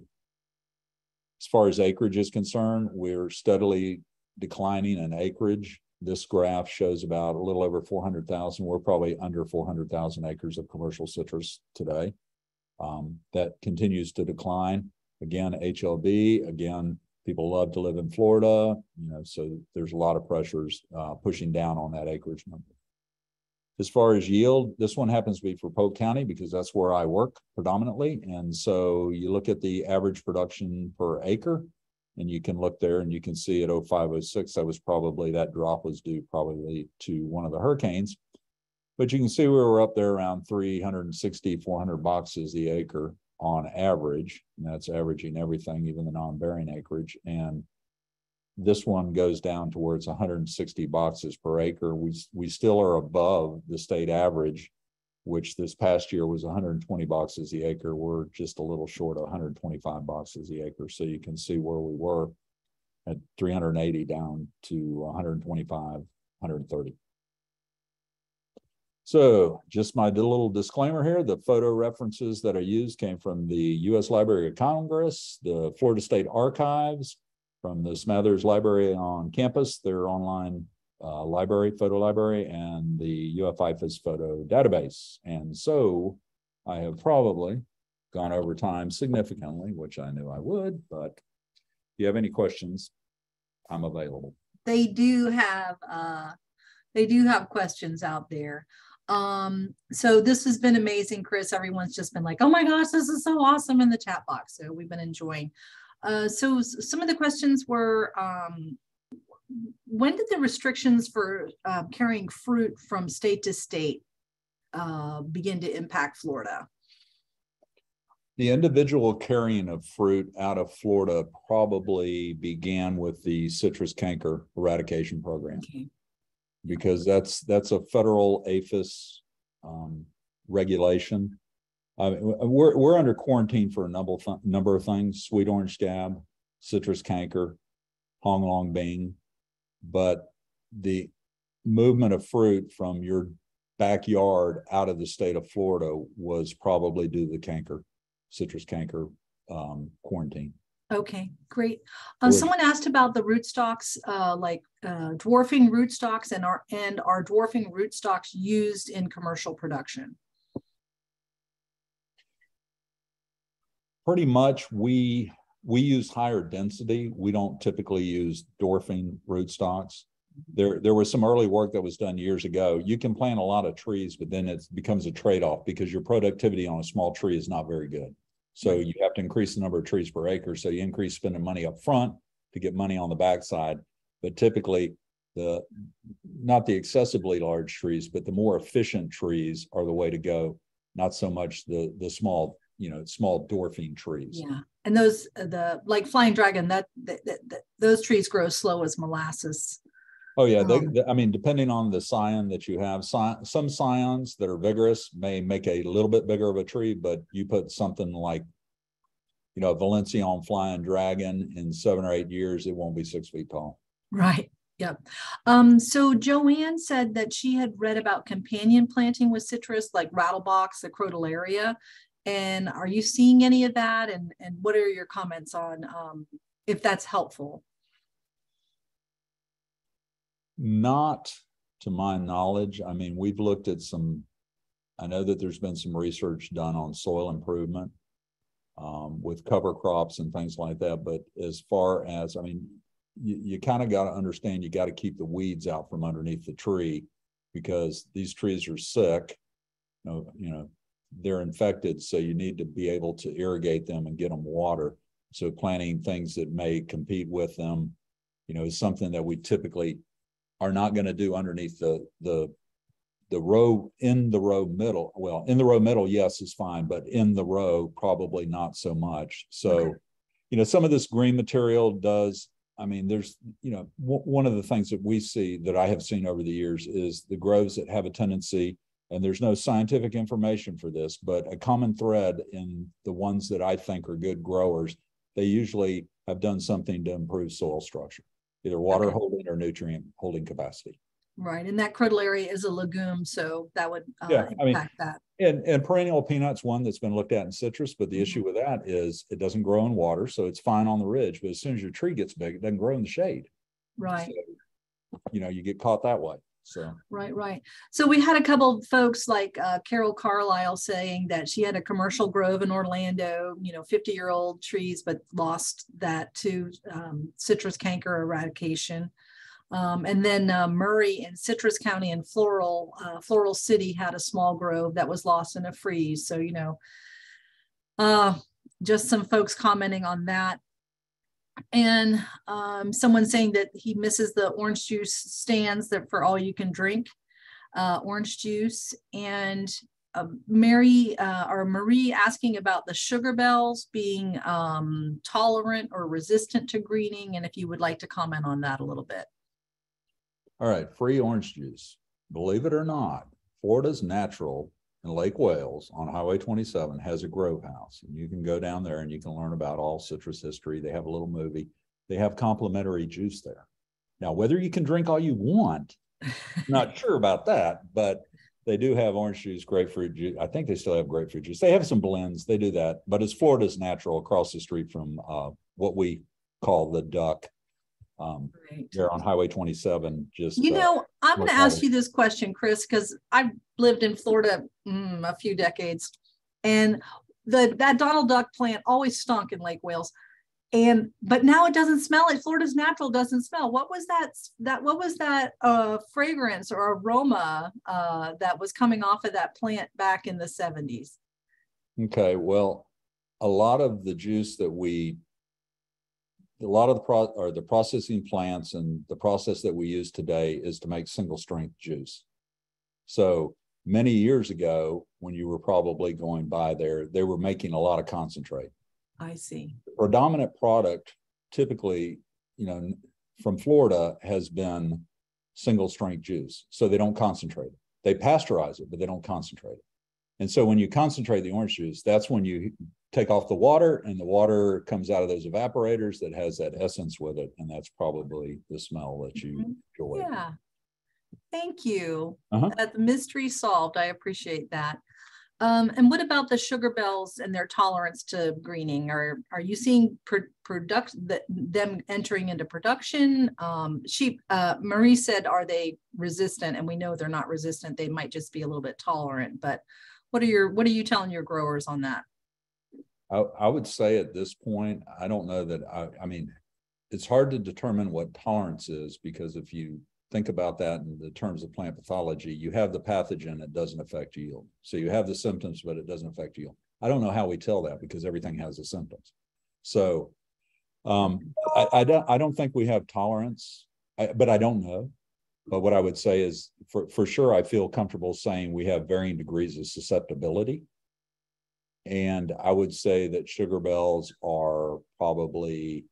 As far as acreage is concerned, we're steadily declining in acreage. This graph shows about a little over 400,000. We're probably under 400,000 acres of commercial citrus today. That continues to decline. Again, HLB, again, people love to live in Florida, so there's a lot of pressures pushing down on that acreage number. As far as yield, this one happens to be for Polk County because that's where I work predominantly. And so you look at the average production per acre, and you can look there and you can see at 0506, that drop was due probably to one of the hurricanes. But you can see we were up there around 360, 400 boxes the acre on average, and that's averaging everything, even the non-bearing acreage. And this one goes down towards 160 boxes per acre. We still are above the state average, which this past year was 120 boxes the acre. We're just a little short of 125 boxes the acre. So you can see where we were at 380 down to 125, 130. So just my little disclaimer here, the photo references that I used came from the U.S. Library of Congress, the Florida State Archives, from the Smathers Library on campus, their online photo library, and the IFAS photo database. And so I have probably gone over time significantly, which I knew I would, but if you have any questions, I'm available. They do have questions out there. So this has been amazing, Chris. Everyone's just been like, oh my gosh, this is so awesome in the chat box. So we've been enjoying. So some of the questions were, when did the restrictions for carrying fruit from state to state begin to impact Florida? The individual carrying of fruit out of Florida probably began with the citrus canker eradication program. Okay. Because that's a federal IFAS regulation. We're under quarantine for a number of things: sweet orange scab, citrus canker, hong long bean. But the movement of fruit from your backyard out of the state of Florida was probably due to the citrus canker quarantine. Okay, great. Someone asked about the rootstocks, dwarfing rootstocks, and are dwarfing rootstocks used in commercial production? Pretty much, we use higher density. We don't typically use dwarfing rootstocks. There was some early work that was done years ago. You can plant a lot of trees, but then it becomes a trade-off because your productivity on a small tree is not very good. So you have to increase the number of trees per acre. So you increase spending money up front to get money on the backside. But typically, not the excessively large trees, but the more efficient trees are the way to go. Not so much the small, small dwarfing trees. Yeah, and those like flying dragon, those trees grow slow as molasses. Oh yeah, I mean, depending on the scion that you have, some scions that are vigorous may make a little bit bigger of a tree, but you put something like, Valencian flying dragon in 7 or 8 years, it won't be 6 feet tall. Right. Yep. So Joanne said that she had read about companion planting with citrus, like rattlebox, the crotalaria. And are you seeing any of that? And what are your comments on if that's helpful? Not to my knowledge. I mean, we've looked at I know that there's been some research done on soil improvement with cover crops and things like that. But as far as, you kind of got to understand, you got to keep the weeds out from underneath the tree because these trees are sick, they're infected. So you need to be able to irrigate them and get them water. So planting things that may compete with them, is something that we typically are not going to do underneath the row, in the row middle. Well, in the row middle, yes, is fine, but in the row, probably not so much. So, okay. Some of this green material does, there's, one of the things that we see that I have seen over the years is the groves that have a tendency, and there's no scientific information for this, but a common thread in the ones that I think are good growers, they usually have done something to improve soil structure, either water holding or nutrient holding capacity. Right, and that crotalaria is a legume, so that would impact that. And perennial peanut's one that's been looked at in citrus, but the issue with that is it doesn't grow in water, so it's fine on the ridge, but as soon as your tree gets big, it doesn't grow in the shade. Right. So, you get caught that way. So right. So we had a couple of folks like Carol Carlisle saying that she had a commercial grove in Orlando, 50-year-old trees, but lost that to citrus canker eradication. And then Murray in Citrus County and Floral City had a small grove that was lost in a freeze. So, just some folks commenting on that. And someone saying that he misses the orange juice stands that for all you can drink orange juice. And Marie asking about the sugar bells being tolerant or resistant to greening, and if you would like to comment on that a little bit. All right, free orange juice. Believe it or not, Florida's Natural in Lake Wales on Highway 27 has a grove house. And you can go down there and you can learn about all citrus history. They have a little movie. They have complimentary juice there. Now, whether you can drink all you want, not sure about that, but they do have orange juice, grapefruit juice. I think they still have grapefruit juice. They have some blends. They do that. But it's Florida's Natural across the street from what we call the Duck. Right. They're on Highway 27. Just I'm going to ask you this question, Chris, because I've lived in Florida a few decades, and that Donald Duck plant always stunk in Lake Wales. but now it doesn't smell like Florida's natural doesn't smell. What was that fragrance or aroma that was coming off of that plant back in the 70s? Okay, well, a lot of the juice that a lot of the processing plants and the process that we use today is to make single strength juice. So many years ago, when you were probably going by there, they were making a lot of concentrate. I see. The predominant product typically, from Florida has been single strength juice. So they don't concentrate it. They pasteurize it, but they don't concentrate it. And so when you concentrate the orange juice, that's when you take off the water, and the water comes out of those evaporators that has that essence with it. And that's probably the smell that you enjoy. Yeah. Thank you. Uh-huh. The mystery solved. I appreciate that. And what about the sugar bells and their tolerance to greening? Are you seeing them entering into production? Marie said, are they resistant? And we know they're not resistant. They might just be a little bit tolerant. But what are you telling your growers on that? I would say at this point, I don't know that I mean, it's hard to determine what tolerance is, because if you think about that in the terms of plant pathology, you have the pathogen that doesn't affect yield. So you have the symptoms, but it doesn't affect yield. I don't know how we tell that, because everything has the symptoms. So I don't think we have tolerance, but I don't know. But what I would say is for sure, I feel comfortable saying we have varying degrees of susceptibility. And I would say that sugar bells are probably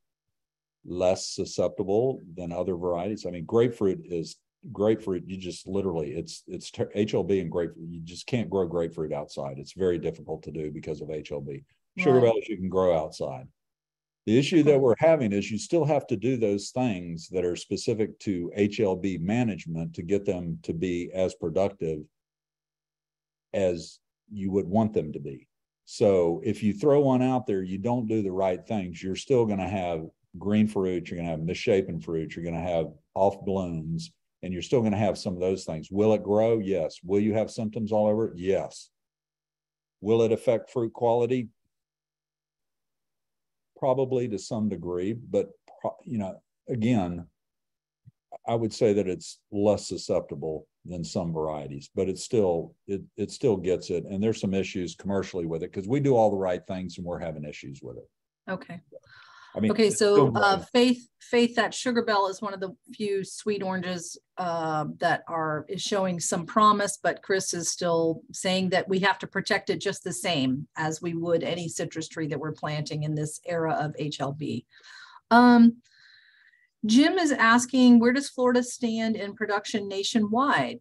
less susceptible than other varieties. I mean, grapefruit. You just literally, it's HLB and grapefruit. You just can't grow grapefruit outside. It's very difficult to do because of HLB. Sugar bells you can grow outside. The issue that we're having is you still have to do those things that are specific to HLB management to get them to be as productive as you would want them to be. So if you throw one out there, you don't do the right things, you're still going to have green fruit, you're going to have misshapen fruit, you're going to have off blooms, and you're still going to have some of those things. Will it grow? Yes. Will you have symptoms all over it? Yes. Will it affect fruit quality? Probably to some degree, but again, I would say that it's less susceptible than some varieties, but it still gets it. And there's some issues commercially with it because we do all the right things and we're having issues with it. Okay. I mean, okay. So Faith, that sugar bell is one of the few sweet oranges that is showing some promise, but Chris is still saying that we have to protect it just the same as we would any citrus tree that we're planting in this era of HLB. Jim is asking, where does Florida stand in production nationwide?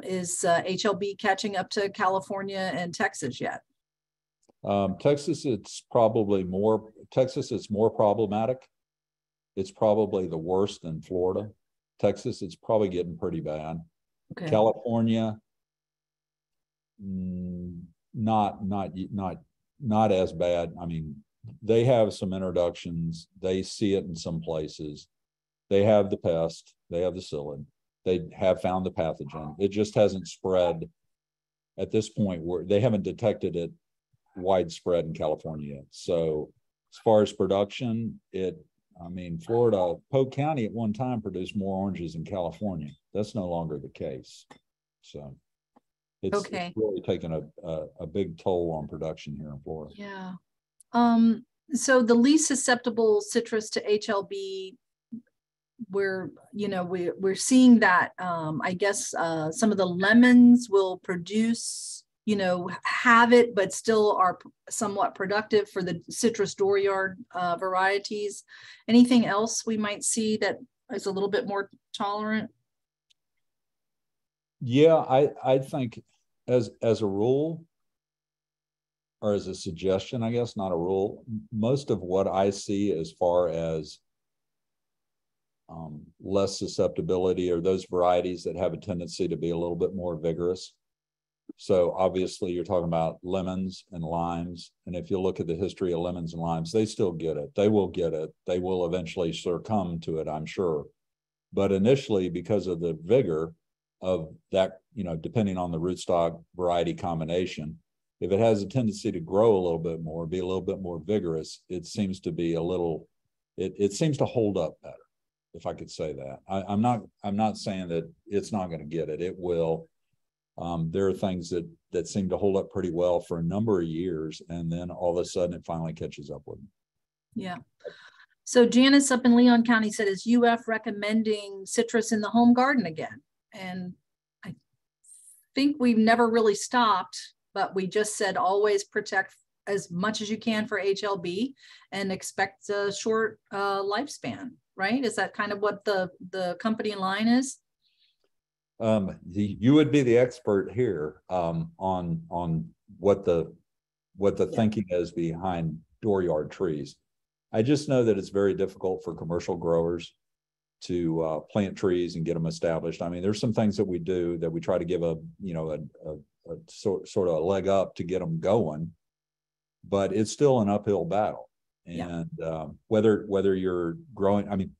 Is HLB catching up to California and Texas yet? Texas, it's more problematic. It's probably the worst in Florida. Texas, it's probably getting pretty bad. Okay. California, not as bad. I mean, they have some introductions. They see it in some places. They have the pest. They have the psyllid. They have found the pathogen. It just hasn't spread at this point where they haven't detected it widespread in California yet. So as far as production, Florida, Polk County at one time produced more oranges than California. That's no longer the case. So it's really taken a big toll on production here in Florida. Yeah. So the least susceptible citrus to HLB, we're seeing that I guess some of the lemons will produce, have it, but still are somewhat productive for the citrus dooryard varieties. Anything else we might see that is a little bit more tolerant? Yeah, I think as a rule, or as a suggestion, I guess, not a rule, most of what I see as far as less susceptibility are those varieties that have a tendency to be a little bit more vigorous. So obviously you're talking about lemons and limes. And if you look at the history of lemons and limes, they still get it. They will get it. They will eventually succumb to it, I'm sure. But initially, because of the vigor of that, depending on the rootstock variety combination, if it has a tendency to grow a little bit more, be a little bit more vigorous, it seems to be a little, it seems to hold up better, if I could say that. I'm not saying that it's not going to get it. It will. There are things that seem to hold up pretty well for a number of years, and then all of a sudden it finally catches up with them. Yeah. So Janice up in Leon County said, is UF recommending citrus in the home garden again? And I think we've never really stopped, but we just said always protect as much as you can for HLB and expect a short lifespan, right? Is that kind of what the company line is? You would be the expert here on what the thinking is behind dooryard trees. I just know that it's very difficult for commercial growers to plant trees and get them established. I mean, there's some things that we do that we try to give a sort of a leg up to get them going, but it's still an uphill battle. And whether you're growing, I mean,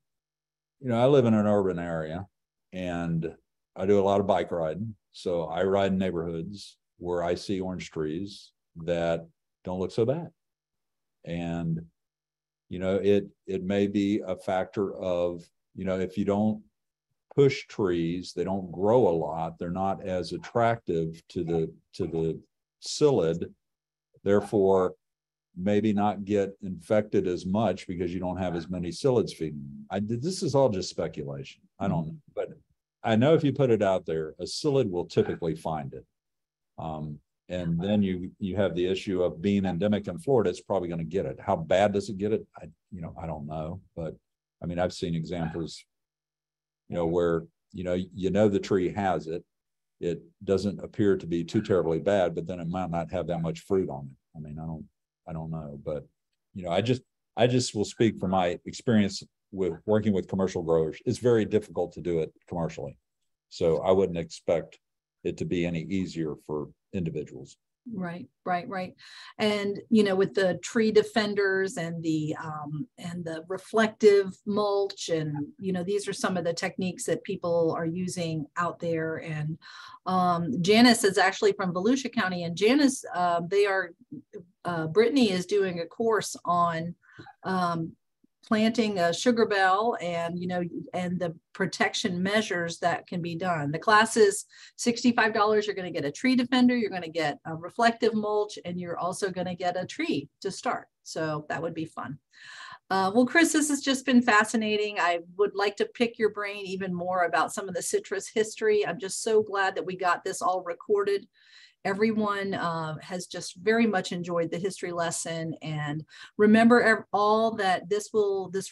I live in an urban area and I do a lot of bike riding. So I ride in neighborhoods where I see orange trees that don't look so bad. And, it may be a factor of, if you don't push trees, they don't grow a lot. They're not as attractive to the psyllid, therefore maybe not get infected as much because you don't have as many psyllids feeding. This is all just speculation. I don't know, but I know if you put it out there, a psyllid will typically find it. And then you have the issue of being endemic in Florida, it's probably going to get it. How bad does it get it? I don't know. But I mean, I've seen examples, where, the tree has it. It doesn't appear to be too terribly bad, but then it might not have that much fruit on it. I mean, I don't know, but, I just will speak from my experience with working with commercial growers. It's very difficult to do it commercially. So I wouldn't expect it to be any easier for individuals. Right. And, with the tree defenders and the reflective mulch, and, these are some of the techniques that people are using out there. And Janice is actually from Volusia County, and Janice, Brittany is doing a course on planting a sugar bell and, and the protection measures that can be done. The class is $65. You're going to get a tree defender, you're going to get a reflective mulch, and you're also going to get a tree to start. So that would be fun. Well, Chris, this has just been fascinating. I would like to pick your brain even more about some of the citrus history. I'm just so glad that we got this all recorded. Everyone has just very much enjoyed the history lesson, and remember all that this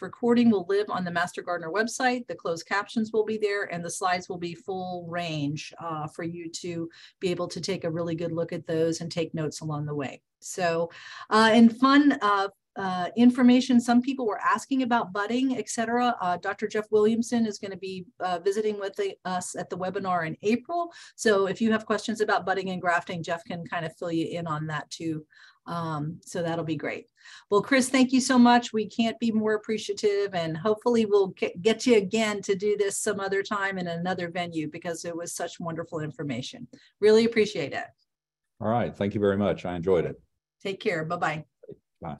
recording will live on the Master Gardener website. The closed captions will be there, and the slides will be full range for you to be able to take a really good look at those and take notes along the way. So in fun information, some people were asking about budding, etc. Dr. Jeff Williamson is going to be visiting with us at the webinar in April. So if you have questions about budding and grafting, Jeff can kind of fill you in on that too. So that'll be great. Well, Chris, thank you so much. We can't be more appreciative, and hopefully we'll get you again to do this some other time in another venue, because it was such wonderful information. Really appreciate it. All right. Thank you very much. I enjoyed it. Take care. Bye-bye. Bye.